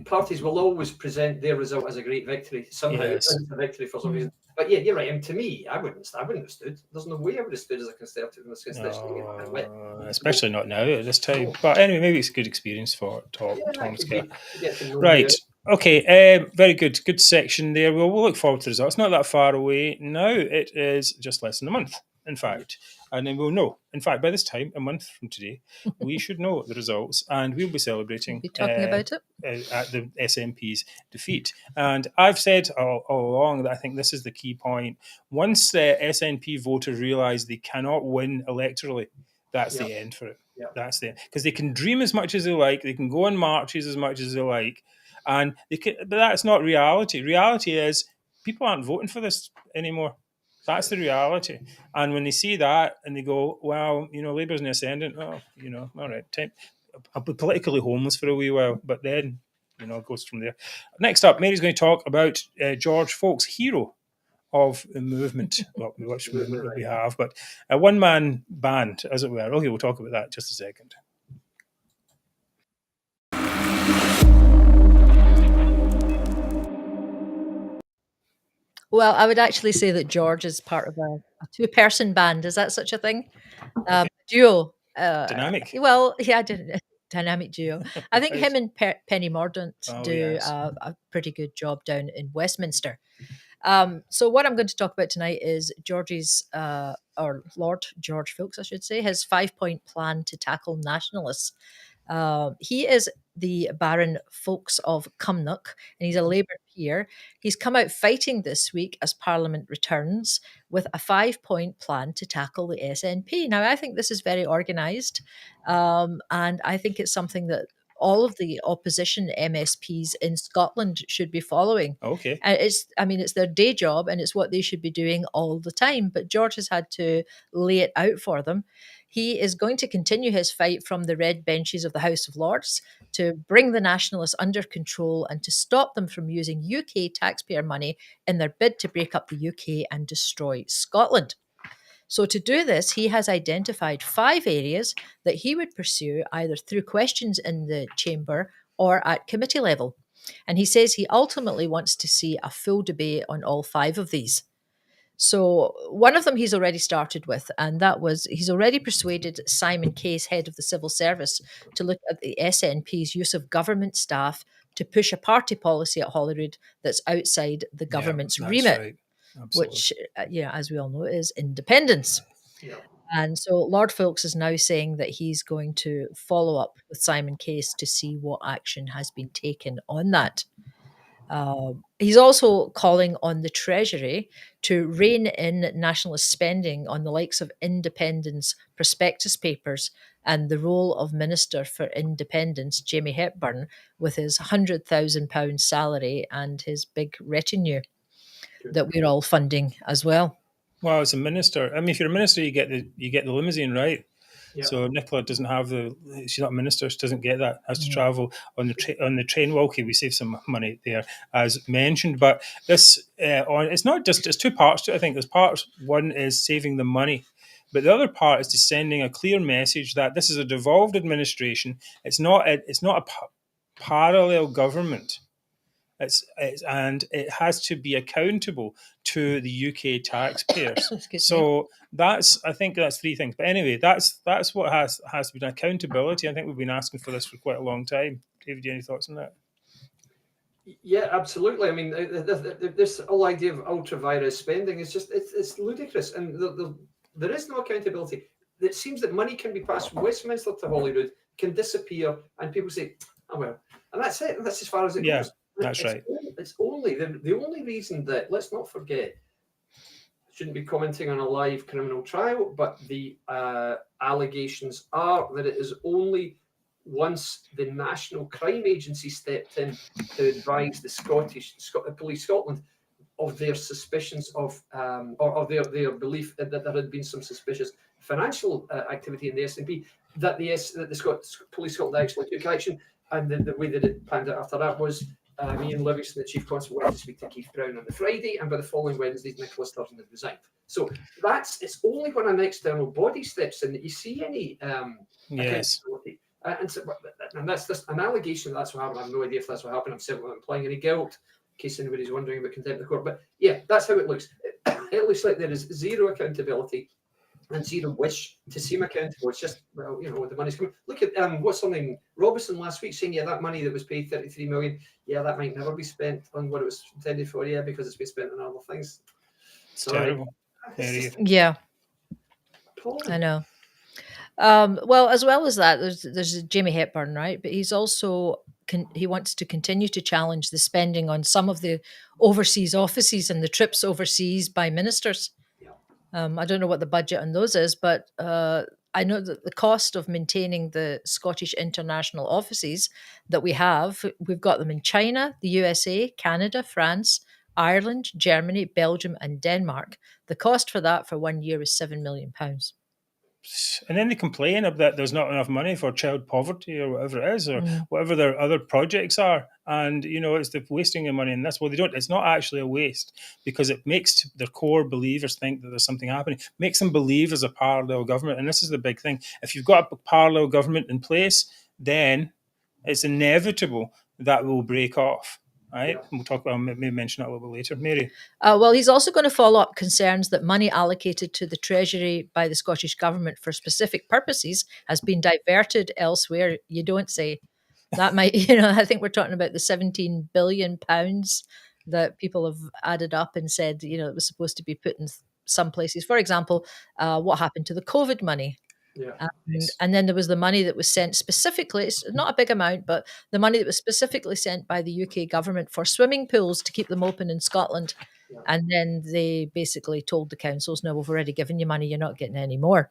parties will always present their result as a great victory somehow. It's a victory for some reason. But yeah, you're right. And to me, I wouldn't have stood. There's no way I would have stood as a Conservative in this constitution. Especially not now at this time. But anyway, maybe it's a good experience for Thomas Kerr. Right. Okay. Very good. Good section there. We'll look forward to the results. It's not that far away now. It is just less than a month, in fact. And then we'll know. In fact, by this time, a month from today, we should know the results, and we'll be celebrating talking about it at the SNP's defeat. And I've said all along that I think this is the key point. Once the SNP voters realise they cannot win electorally, that's the end for it. That's the end. Because they can dream as much as they like, they can go on marches as much as they like, and but that's not reality. Reality is people aren't voting for this anymore. That's the reality. And when they see that and they go, well, Labour's in the ascendant, all right, I'll be politically homeless for a wee while, but then, it goes from there. Next up, Mary's going to talk about George Foulkes, hero of the movement. Well, which movement we have, but a one-man band, as it were. Okay, we'll talk about that in just a second. Well, I would actually say that George is part of a two-person band. Is that such a thing? Duo. Dynamic. Well, yeah, dynamic duo. I think him and Penny Mordaunt do a pretty good job down in Westminster. So what I'm going to talk about tonight is or Lord George Foulkes, I should say, his 5-point plan to tackle nationalists. He is the Baron Foulkes of Cumnock, and he's a Labour peer. He's come out fighting this week as Parliament returns with a 5-point plan to tackle the SNP. Now, I think this is very organised, and I think it's something that all of the opposition MSPs in Scotland should be following. Okay. And it's their day job and it's what they should be doing all the time. But George has had to lay it out for them. He is going to continue his fight from the red benches of the House of Lords to bring the nationalists under control and to stop them from using UK taxpayer money in their bid to break up the UK and destroy Scotland. So to do this, he has identified 5 areas that he would pursue either through questions in the chamber or at committee level. And he says he ultimately wants to see a full debate on all 5 of these. So one of them he's already started with, and that was he's already persuaded Simon Case, head of the civil service, to look at the SNP's use of government staff to push a party policy at Holyrood that's outside the government's remit, right. which, as we all know, is independence. Yeah. And so Lord Foulkes is now saying that he's going to follow up with Simon Case to see what action has been taken on that. He's also calling on the Treasury to rein in nationalist spending on the likes of independence prospectus papers and the role of Minister for Independence, Jamie Hepburn, with his £100,000 salary and his big retinue that we're all funding as well. Well, as a minister, I mean, if you're a minister, you get the limousine, right? Yeah. So Nicola doesn't have she's not a minister, she doesn't get that, has to travel on the train walkie. We save some money there, as mentioned. But this, it's not just, it's 2 parts to it, I think. There's parts, one is saving the money, but the other part is to sending a clear message that this is a devolved administration. It's not a parallel government. And it has to be accountable to the UK taxpayers. So I think that's 3 things. But anyway, that's what has to be done. Accountability. I think we've been asking for this for quite a long time. David, do you have any thoughts on that? Yeah, absolutely. I mean, this whole idea of ultra virus spending is just it's ludicrous, and there is no accountability. It seems that money can be passed from Westminster to Holyrood, can disappear, and people say, "Oh well," and that's it. That's as far as it goes. That's right. It's only the only reason that, let's not forget, shouldn't be commenting on a live criminal trial, but the allegations are that it is only once the National Crime Agency stepped in to advise the Police Scotland of their suspicions of, or their belief that there had been some suspicious financial activity in the SNP, that the Police Scotland actually took action. And the way that it panned out after that was Ian Livingston, the Chief Constable, went to speak to Keith Brown on the Friday, and by the following Wednesday, Nicholas Sturgeon had resigned. So it's only when an external body steps in that you see any accountability. And that's just an allegation that's what happened. I have no idea if that's what happened. I'm certainly not implying any guilt, in case anybody's wondering about contempt of court. But yeah, that's how it looks. It looks like there is zero accountability and zero wish to seem accountable. It's just, well, the money's coming. Look at what's something Robertson last week saying, that money that was paid, 33 million, that might never be spent on what it was intended for, because it's been spent on other things. It's terrible. Yeah, I know. Well, as well as that, there's Jamie Hepburn, right? But he's also he wants to continue to challenge the spending on some of the overseas offices and the trips overseas by ministers. I don't know what the budget on those is, but I know that the cost of maintaining the Scottish international offices that we've got them in China, the USA, Canada, France, Ireland, Germany, Belgium, and Denmark. The cost for that for 1 year is £7 million. And then they complain that there's not enough money for child poverty or whatever it is, or whatever their other projects are. And, it's the wasting of money. And that's what they don't. It's not actually a waste, because it makes their core believers think that there's something happening. It makes them believe there's a parallel government. And this is the big thing. If you've got a parallel government in place, then it's inevitable that will break off. Right? We'll talk about, maybe mention that a little bit later. Mary? Well, he's also going to follow up concerns that money allocated to the Treasury by the Scottish Government for specific purposes has been diverted elsewhere. You don't say. That might, I think we're talking about the £17 billion that people have added up and said, it was supposed to be put in some places. For example, what happened to the COVID money? Yeah. And then there was the money that was sent specifically, it's not a big amount, but the money that was specifically sent by the UK government for swimming pools to keep them open in Scotland. Yeah. And then they basically told the councils, no, we've already given you money, you're not getting any more.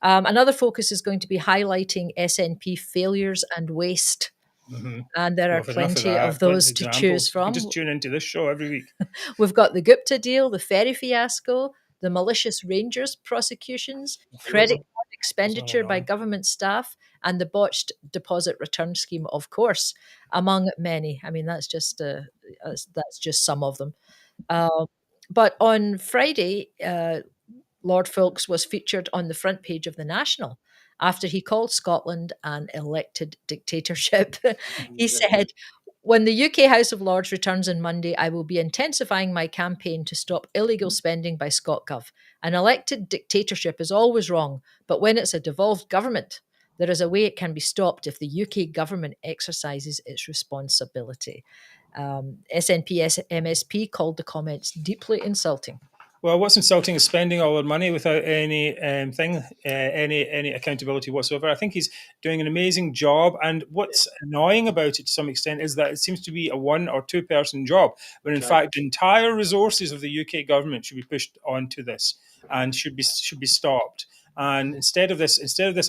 Another focus is going to be highlighting SNP failures and waste. Mm-hmm. And there are plenty of those to choose from. Just tune into this show every week. We've got the Gupta deal, the ferry fiasco, the malicious Rangers prosecutions, credit card expenditure by government staff, and the botched deposit return scheme, of course, among many. I mean, that's just some of them. But on Friday, Lord Foulkes was featured on the front page of the National after he called Scotland an elected dictatorship. He said, "When the UK House of Lords returns on Monday, I will be intensifying my campaign to stop illegal spending by ScotGov. An elected dictatorship is always wrong, but when it's a devolved government, there is a way it can be stopped if the UK government exercises its responsibility." SNP MSP called the comments deeply insulting. Well, what's insulting is spending all our money without any any accountability whatsoever. I think he's doing an amazing job, and what's annoying about it to some extent is that it seems to be a 1 or 2 person job, when in fact the entire resources of the UK government should be pushed onto this and should be stopped. And instead of this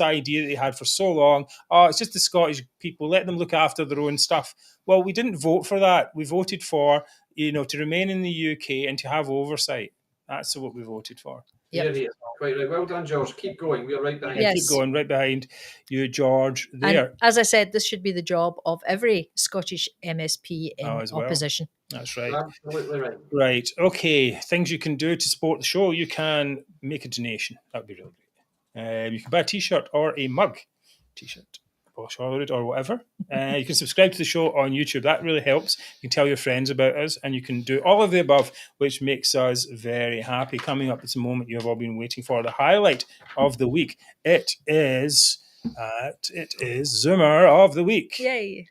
idea that they had for so long, oh, it's just the Scottish people, let them look after their own stuff. Well, we didn't vote for that. We voted for, to remain in the UK and to have oversight. That's what we voted for. Yep. Quite right. Well done, George. Keep going. We're right behind. Yes. Keep going, right behind you, George. There. And as I said, this should be the job of every Scottish MSP in opposition. That's right. Absolutely right. Right. Okay. Things you can do to support the show. You can make a donation. That would be really great. You can buy a T-shirt or a mug. T-shirt. Or whatever. You can subscribe to the show on YouTube. That really helps. You can tell your friends about us, and you can do all of the above, which makes us very happy. Coming up, it's a moment you have all been waiting for. The highlight of the week. It is Zoomer of the Week. Yay!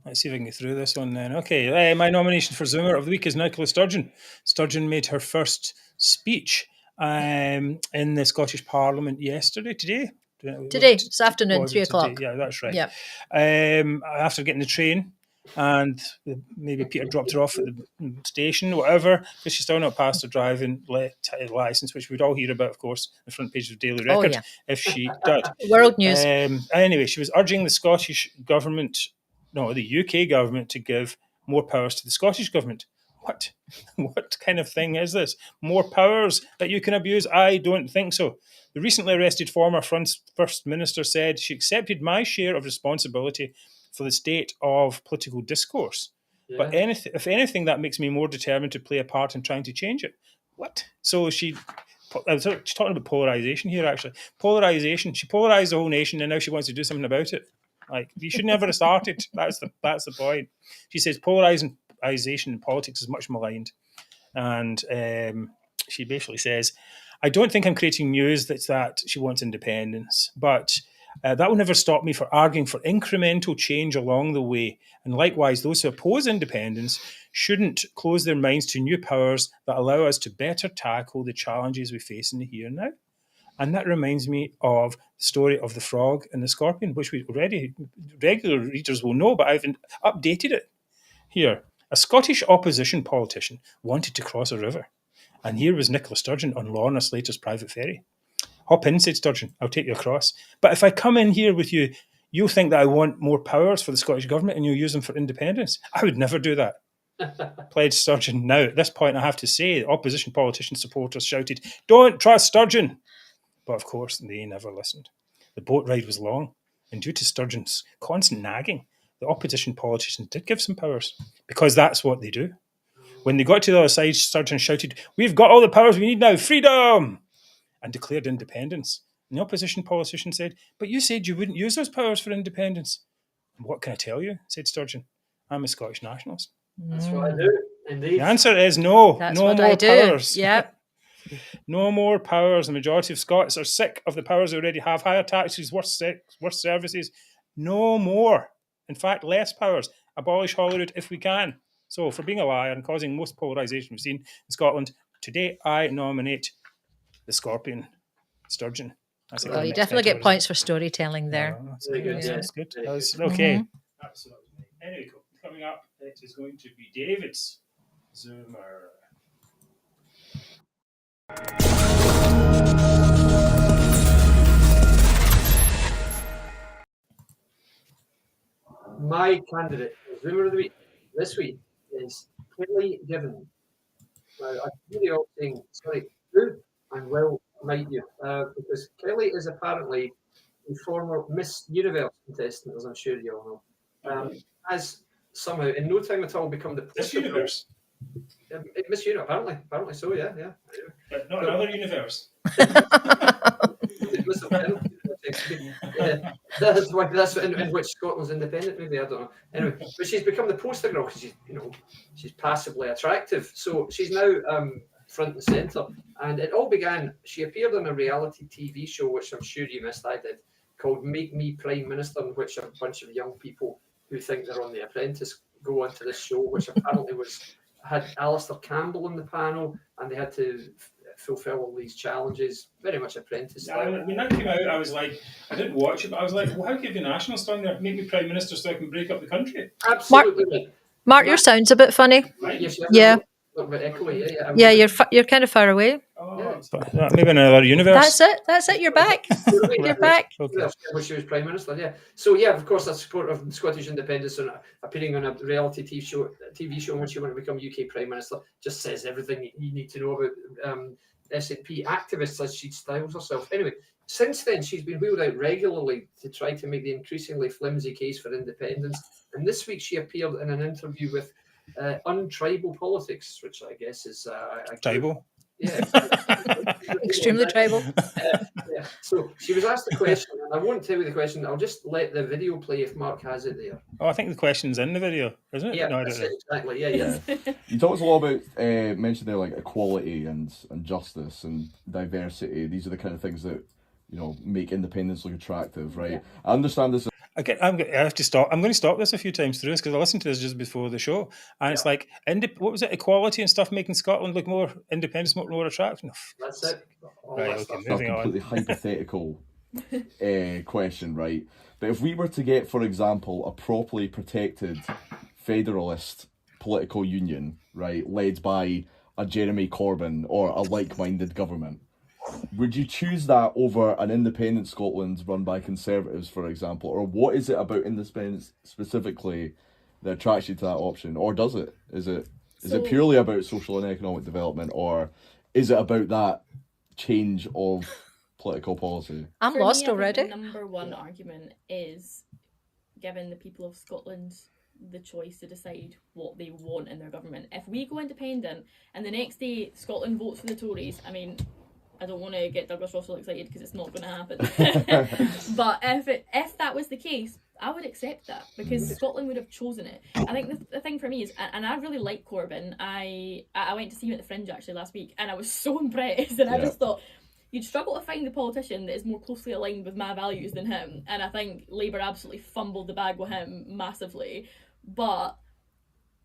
Let's see if I can get through this one then. Okay, my nomination for Zoomer of the Week is Nicola Sturgeon. Sturgeon made her first speech in the Scottish Parliament today, this afternoon, 3 o'clock. Yeah, that's right. Yeah. After getting the train, and maybe Peter dropped her off at the station, whatever, because she's still not passed her driving license, which we'd all hear about, of course, the front page of the Daily Record, if she did. World news. Anyway, she was urging the Scottish government, the UK government, to give more powers to the Scottish government. What kind of thing is this? More powers that you can abuse? I don't think so. The recently arrested former First Minister said she accepted my share of responsibility for the state of political discourse. Yeah. But if anything, that makes me more determined to play a part in trying to change it. What? So she's talking about polarisation here, actually. Polarisation. She polarised the whole nation, and now she wants to do something about it. Like, you should never have started. That's the point. She says polarisation in politics is much maligned. And she basically says, I don't think I'm creating news that she wants independence, but that will never stop me from arguing for incremental change along the way. And likewise, those who oppose independence shouldn't close their minds to new powers that allow us to better tackle the challenges we face in the here and now. And that reminds me of the story of the frog and the scorpion, which we already, regular readers will know, but I've updated it here. A Scottish opposition politician wanted to cross a river. And here was Nicola Sturgeon on Lorna Slater's private ferry. Hop in, said Sturgeon, I'll take you across. But if I come in here with you, you'll think that I want more powers for the Scottish government and you'll use them for independence. I would never do that. Pledged Sturgeon. Now, at this point, I have to say, opposition politician supporters shouted, don't trust Sturgeon. But of course, they never listened. The boat ride was long, and due to Sturgeon's constant nagging, the opposition politicians did give some powers, because that's what they do. When they got to the other side, Sturgeon shouted, we've got all the powers we need now, freedom! And declared independence. And the opposition politician said, but you said you wouldn't use those powers for independence. And what can I tell you, said Sturgeon. I'm a Scottish nationalist. That's what I do, indeed. The answer is no. That's no what more I do. powers. Yep. No more powers. The majority of Scots are sick of the powers they already have. Higher taxes, worse services. No more. In fact, less powers. Abolish Holyrood if we can. So, for being a liar and causing most polarisation we've seen in Scotland, today I nominate the Scorpion, Sturgeon. Well, you definitely get points for storytelling there. That's good. That's good. That's okay. Mm-hmm. Absolutely. Anyway, coming up, it is going to be David's Zoomer. My candidate, Zoomer of the Week, this week is Kelly Given. Now, I really all saying, sorry, who and well might you? Because Kelly is apparently a former Miss Universe contestant, as I'm sure you all know. Has somehow in no time at all become the This universe. Miss Universe, apparently so, yeah. But not another universe. That's in which Scotland's independent, maybe, I don't know. Anyway, but she's become the poster girl because she's passively attractive. So she's now front and centre. And it all began, she appeared on a reality TV show, which I'm sure you missed, I did, called Make Me Prime Minister, in which a bunch of young people who think they're on The Apprentice go onto this show, which apparently had Alistair Campbell on the panel, and they had to fulfill all these challenges, very much Apprentice style. When that came out, I was like, I didn't watch it, but I was like, well, how give the Nationals down there, make me Prime Minister so I can break up the country? Absolutely. Mark, your sound's a bit funny. Yes, yeah. A little bit echoey, yeah, you're kind of far away. Maybe in another universe. That's it. You're back. You're back. Okay. When she was Prime Minister, yeah. So yeah, of course, that's support of Scottish independence and appearing on a reality TV show when she wanted to become UK Prime Minister just says everything you need to know about SNP activists, as she styles herself. Anyway, since then she's been wheeled out regularly to try to make the increasingly flimsy case for independence. And this week she appeared in an interview with Untribal Politics, which I guess is tribal. Yeah, extremely tribal. Yeah. So she was asked the question, and I won't tell you the question. I'll just let the video play if Mark has it there. Oh, I think the question's in the video, isn't it? Yeah, no, exactly. Yeah. You talked a lot about mentioned there like equality and justice and diversity. These are the kind of things that make independence look attractive, right? Yeah. I understand this. Okay, I have to stop. I'm going to stop this a few times through this because I listened to this just before the show, and it's like, what was it? Equality and stuff making Scotland look more independence, more attractive. No. That's it. Right. Okay. Moving on. Completely hypothetical question, right? But if we were to get, for example, a properly protected federalist political union, right, led by a Jeremy Corbyn or a like-minded government, would you choose that over an independent Scotland run by Conservatives, for example? Or what is it about independence specifically that attracts you to that option? Or does it? Is it purely about social and economic development? Or is it about that change of political policy? I'm lost already. The number one argument is giving the people of Scotland the choice to decide what they want in their government. If we go independent and the next day Scotland votes for the Tories, I mean, I don't want to get Douglas Russell excited because it's not going to happen. But if that was the case, I would accept that because Scotland would have chosen it. I think the thing for me is, and I really like Corbyn. I went to see him at the Fringe actually last week, and I was so impressed. And I just thought you'd struggle to find the politician that is more closely aligned with my values than him. And I think Labour absolutely fumbled the bag with him massively. But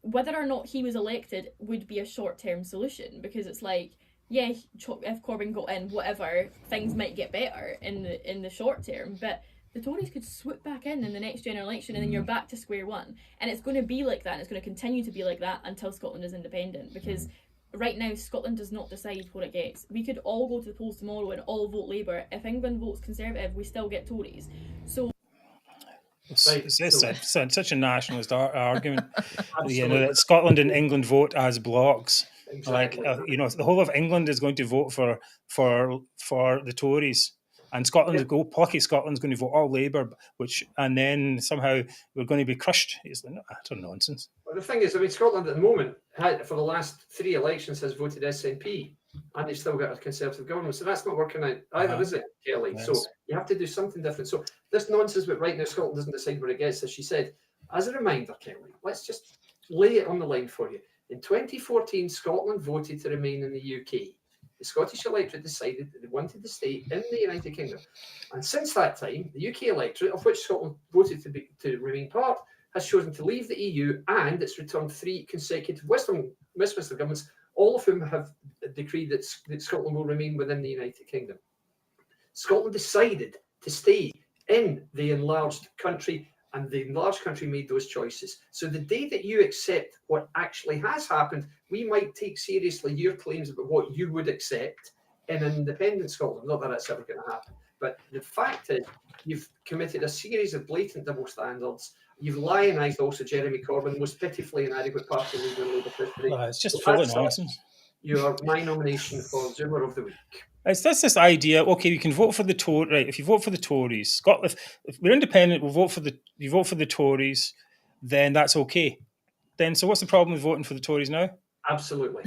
whether or not he was elected would be a short-term solution because it's like, yeah, if Corbyn got in, whatever, things might get better in the short term, but the Tories could swoop back in the next general election and then you're back to square one. And it's going to be like that, and it's going to continue to be like that until Scotland is independent, because right now Scotland does not decide what it gets. We could all go to the polls tomorrow and all vote Labour. If England votes Conservative, we still get Tories. So it's such a nationalist argument. That Scotland and England vote as blocks. Exactly. Like the whole of England is going to vote for the Tories, and Scotland plucky Scotland's going to vote all Labour, and then somehow we're going to be crushed. It's utter nonsense. Well, the thing is, I mean, Scotland at the moment for the last 3 elections has voted SNP, and they've still got a Conservative government, so that's not working out either, is it, Kelly? Yes. So you have to do something different. So this nonsense, but right now Scotland doesn't decide where it gets, as she said. As a reminder, Kelly, let's just lay it on the line for you. In 2014, Scotland voted to remain in the UK. The Scottish electorate decided that they wanted to stay in the United Kingdom. And since that time, the UK electorate, of which Scotland voted to remain part, has chosen to leave the EU, and it's returned 3 consecutive Westminster governments, all of whom have decreed that Scotland will remain within the United Kingdom. Scotland decided to stay in the enlarged country, and the enlarged country made those choices. So the day that you accept what actually has happened, we might take seriously your claims about what you would accept in an independent Scotland. Not that that's ever going to happen. But the fact is, you've committed a series of blatant double standards. You've lionised also Jeremy Corbyn, the most pitifully inadequate party leader in Labour history. It's just full of nonsense. You are my nomination for Zoomer of the Week. It's this idea. Okay, you can vote for the Tories. Right, if you vote for the Tories, Scotland, if we're independent, you vote for the Tories, then that's okay. Then so what's the problem with voting for the Tories now? Absolutely.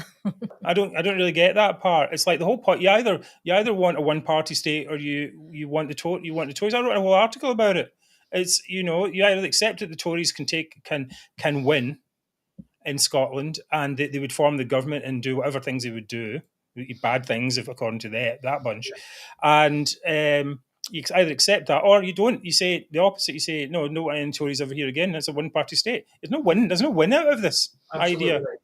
I don't really get that part. It's like the whole point. You either want a one-party state or you want the Tories. I wrote a whole article about it. It's you either accept that the Tories can win in Scotland and they would form the government and do whatever things they would do, bad things if according to that bunch, and you either accept that or you don't. You say the opposite. You say no any Tories ever here again. It's a one-party state. There's no win out of this Absolutely idea. right.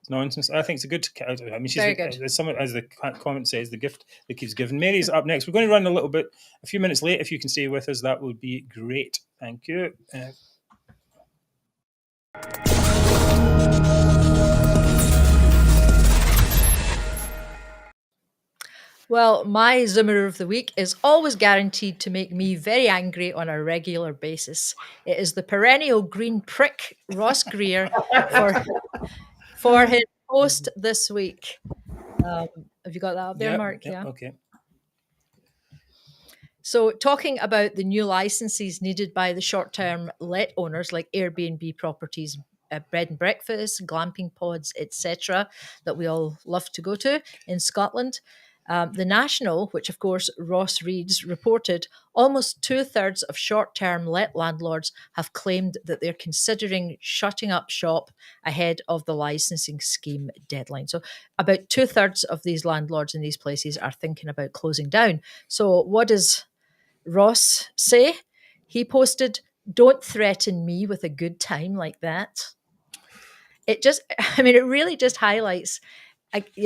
It's nonsense. I think it's a good. I mean, she's Very good. as the comment says, the gift that keeps giving. Mary's up next. We're going to run a few minutes late. If you can stay with us, that would be great. Thank you. Well, my Zoomer of the week is always guaranteed to make me very angry on a regular basis. It is the perennial green prick, Ross Greer, for his post this week. Have you got that up there, Mark? Yeah. Okay. So, talking about the new licenses needed by the short-term let owners like Airbnb properties, bed and breakfast, glamping pods, etc., that we all love to go to in Scotland. The National, which of course Ross reads, reported almost 2/3 of short-term let landlords have claimed that they're considering shutting up shop ahead of the licensing scheme deadline. So about 2/3 of these landlords in these places are thinking about closing down. So what does Ross say? He posted, "Don't threaten me with a good time like that." It really just highlights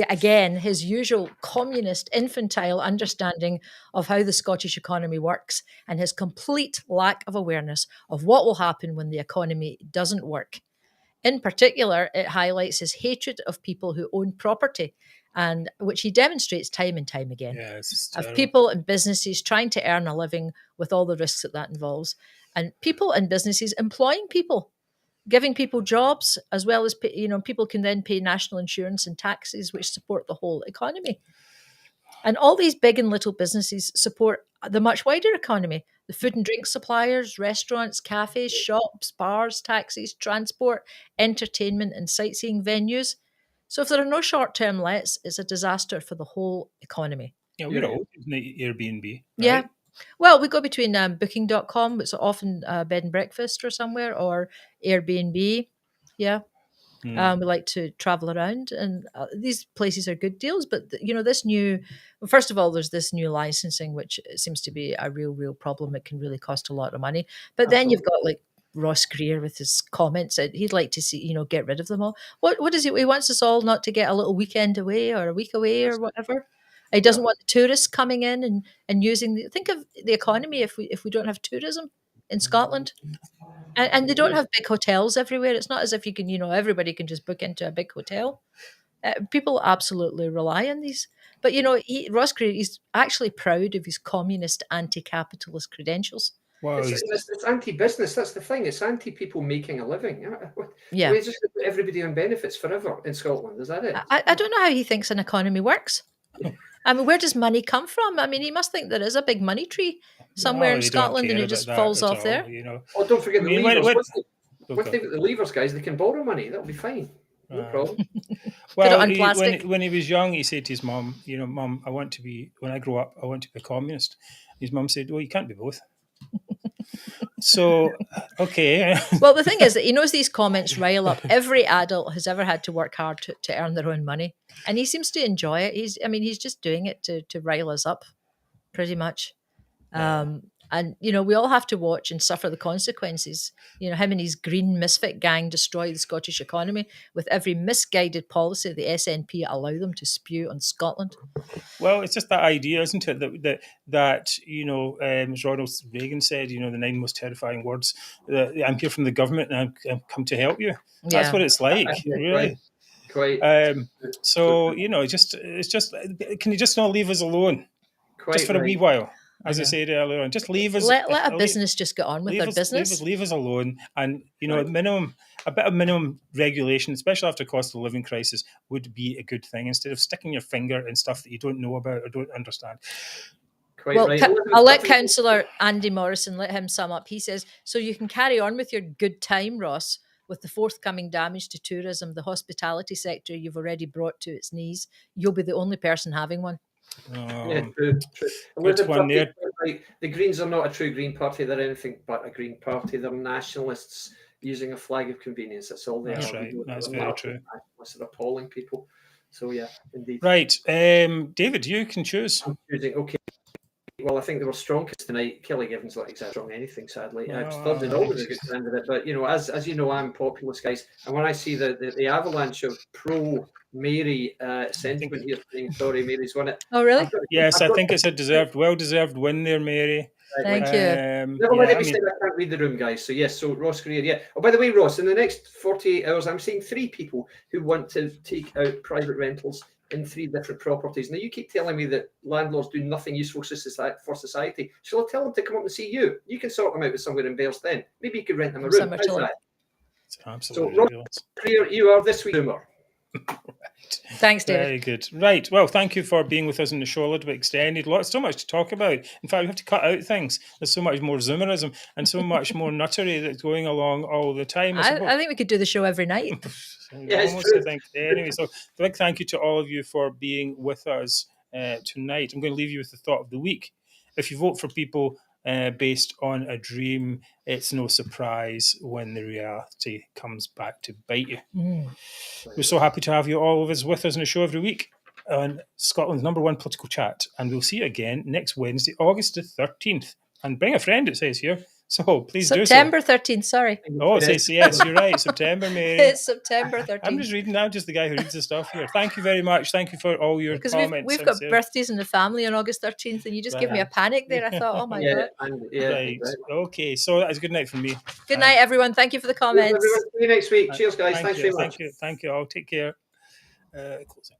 again his usual communist infantile understanding of how the Scottish economy works and his complete lack of awareness of what will happen when the economy doesn't work. In particular, it highlights his hatred of people who own property, and which he demonstrates time and time again. Yeah, it's Of terrible. people and businesses trying to earn a living with all the risks that involves, and people and businesses employing people, giving people jobs, as well as people can then pay national insurance and taxes, which support the whole economy. And all these big and little businesses support the much wider economy: the food and drink suppliers, restaurants, cafes, shops, bars, taxis, transport, entertainment, and sightseeing venues. So if there are no short-term lets, it's a disaster for the whole economy. Yeah, we're all using the Airbnb. Right? Yeah. Well, we go between booking.com, it's often bed and breakfast or somewhere, or Airbnb. Yeah. We like to travel around, and these places are good deals. But first of all, there's this new licensing, which seems to be a real problem. It can really cost a lot of money. But then you've got like Ross Greer with his comments that he'd like to see, get rid of them all. What is it? He wants us all not to get a little weekend away or a week away or whatever. He doesn't want the tourists coming in and using think of the economy if we don't have tourism in Scotland. And they don't have big hotels everywhere. It's not as if you can, everybody can just book into a big hotel. People absolutely rely on these. But, Ross Greer, he's actually proud of his communist, anti-capitalist credentials. Well, it's anti-business. That's the thing. It's anti-people making a living. Yeah. We just put everybody on benefits forever in Scotland. Is that it? I don't know how he thinks an economy works. I mean, where does money come from? I mean, he must think there is a big money tree somewhere in Scotland and it just falls off there. Oh, don't forget the levers. Once they've got the levers, guys, they can borrow money. That'll be fine. No problem. Well, when he was young, he said to his mum, "Mum, when I grow up, I want to be a communist." His mum said, "Well, you can't be both." So, okay. Well, the thing is that he knows these comments rile up every adult who's ever had to work hard to earn their own money. And he seems to enjoy it. He's just doing it to rile us up, pretty much. And, we all have to watch and suffer the consequences. Him and his green misfit gang destroy the Scottish economy with every misguided policy the SNP allow them to spew on Scotland. Well, it's just that idea, isn't it? That as Ronald Reagan said, the 9 most terrifying words. I'm here from the government and I've come to help you. That's what it's like, really. Quite. So, it's just, can you just not leave us alone? Just for a wee while? As I said earlier on, just leave us. Let a business just get on with their business. Leave us alone, and a bit of minimum regulation, especially after cost of living crisis, would be a good thing instead of sticking your finger in stuff that you don't know about or don't understand. quite Well, right. I'll let Councillor Andy Morrison, let him sum up. He says, so you can carry on with your good time, Ross, with the forthcoming damage to tourism, the hospitality sector you've already brought to its knees. You'll be the only person having one. Yeah, true. Good one there. Like, the Greens are not a true Green Party. They're anything but a Green Party. They're nationalists using a flag of convenience. That's all they That's are. right. They're That's not very true. Nationalists. They're appalling people. So, yeah, indeed. Right. David, you can choose. I'm choosing. Okay. Well, I think they were strongest tonight. Kelly Given's not exactly strong anything, sadly. Sturgeon always a good candidate, but as you know, I'm populist, guys. And when I see the avalanche of pro-Mary sentiment here, saying sorry, Mary's won it. Oh, really? Yes, I think it's a well-deserved win there, Mary. Thank you. Never mind, I can't read the room, guys. So yes, so Ross Greer, yeah. Oh, by the way, Ross, in the next 48 hours, I'm seeing 3 people who want to take out private rentals in 3 different properties. Now, you keep telling me that landlords do nothing useful for society. Shall I tell them to come up and see you? You can sort them out with somewhere in Bearsden. Maybe you could rent them a room. How's that? It's absolutely so, Ross Greer, you are this week's Zoomer. Thanks, David. Very good. Right. Well, thank you for being with us in the show a little bit extended. So much to talk about. In fact, we have to cut out things. There's so much more Zoomerism and so much more nuttery that's going along all the time. I think we could do the show every night. Almost, I think. Anyway, so a big thank you to all of you for being with us tonight. I'm going to leave you with the thought of the week. If you vote for people based on a dream, it's no surprise when the reality comes back to bite you. We're so happy to have you all of us with us in the show every week on Scotland's #1 political chat. And we'll see you again next Wednesday, August the 13th. And bring a friend, it says here. So please do so. September 13th, sorry. Oh, it says, yes, you're right. September, Mary. It's September 13th. I'm just reading now, just the guy who reads the stuff here. Thank you very much. Thank you for all your comments. Because we've got birthdays in the family on August 13th, and you just give me a panic there. I thought, oh my God. Right. Okay, so that's a good night from me. Good night, everyone. Thank you for the comments. See you next week. Cheers, guys. Thanks very much. Thank you. I'll take care. Close it.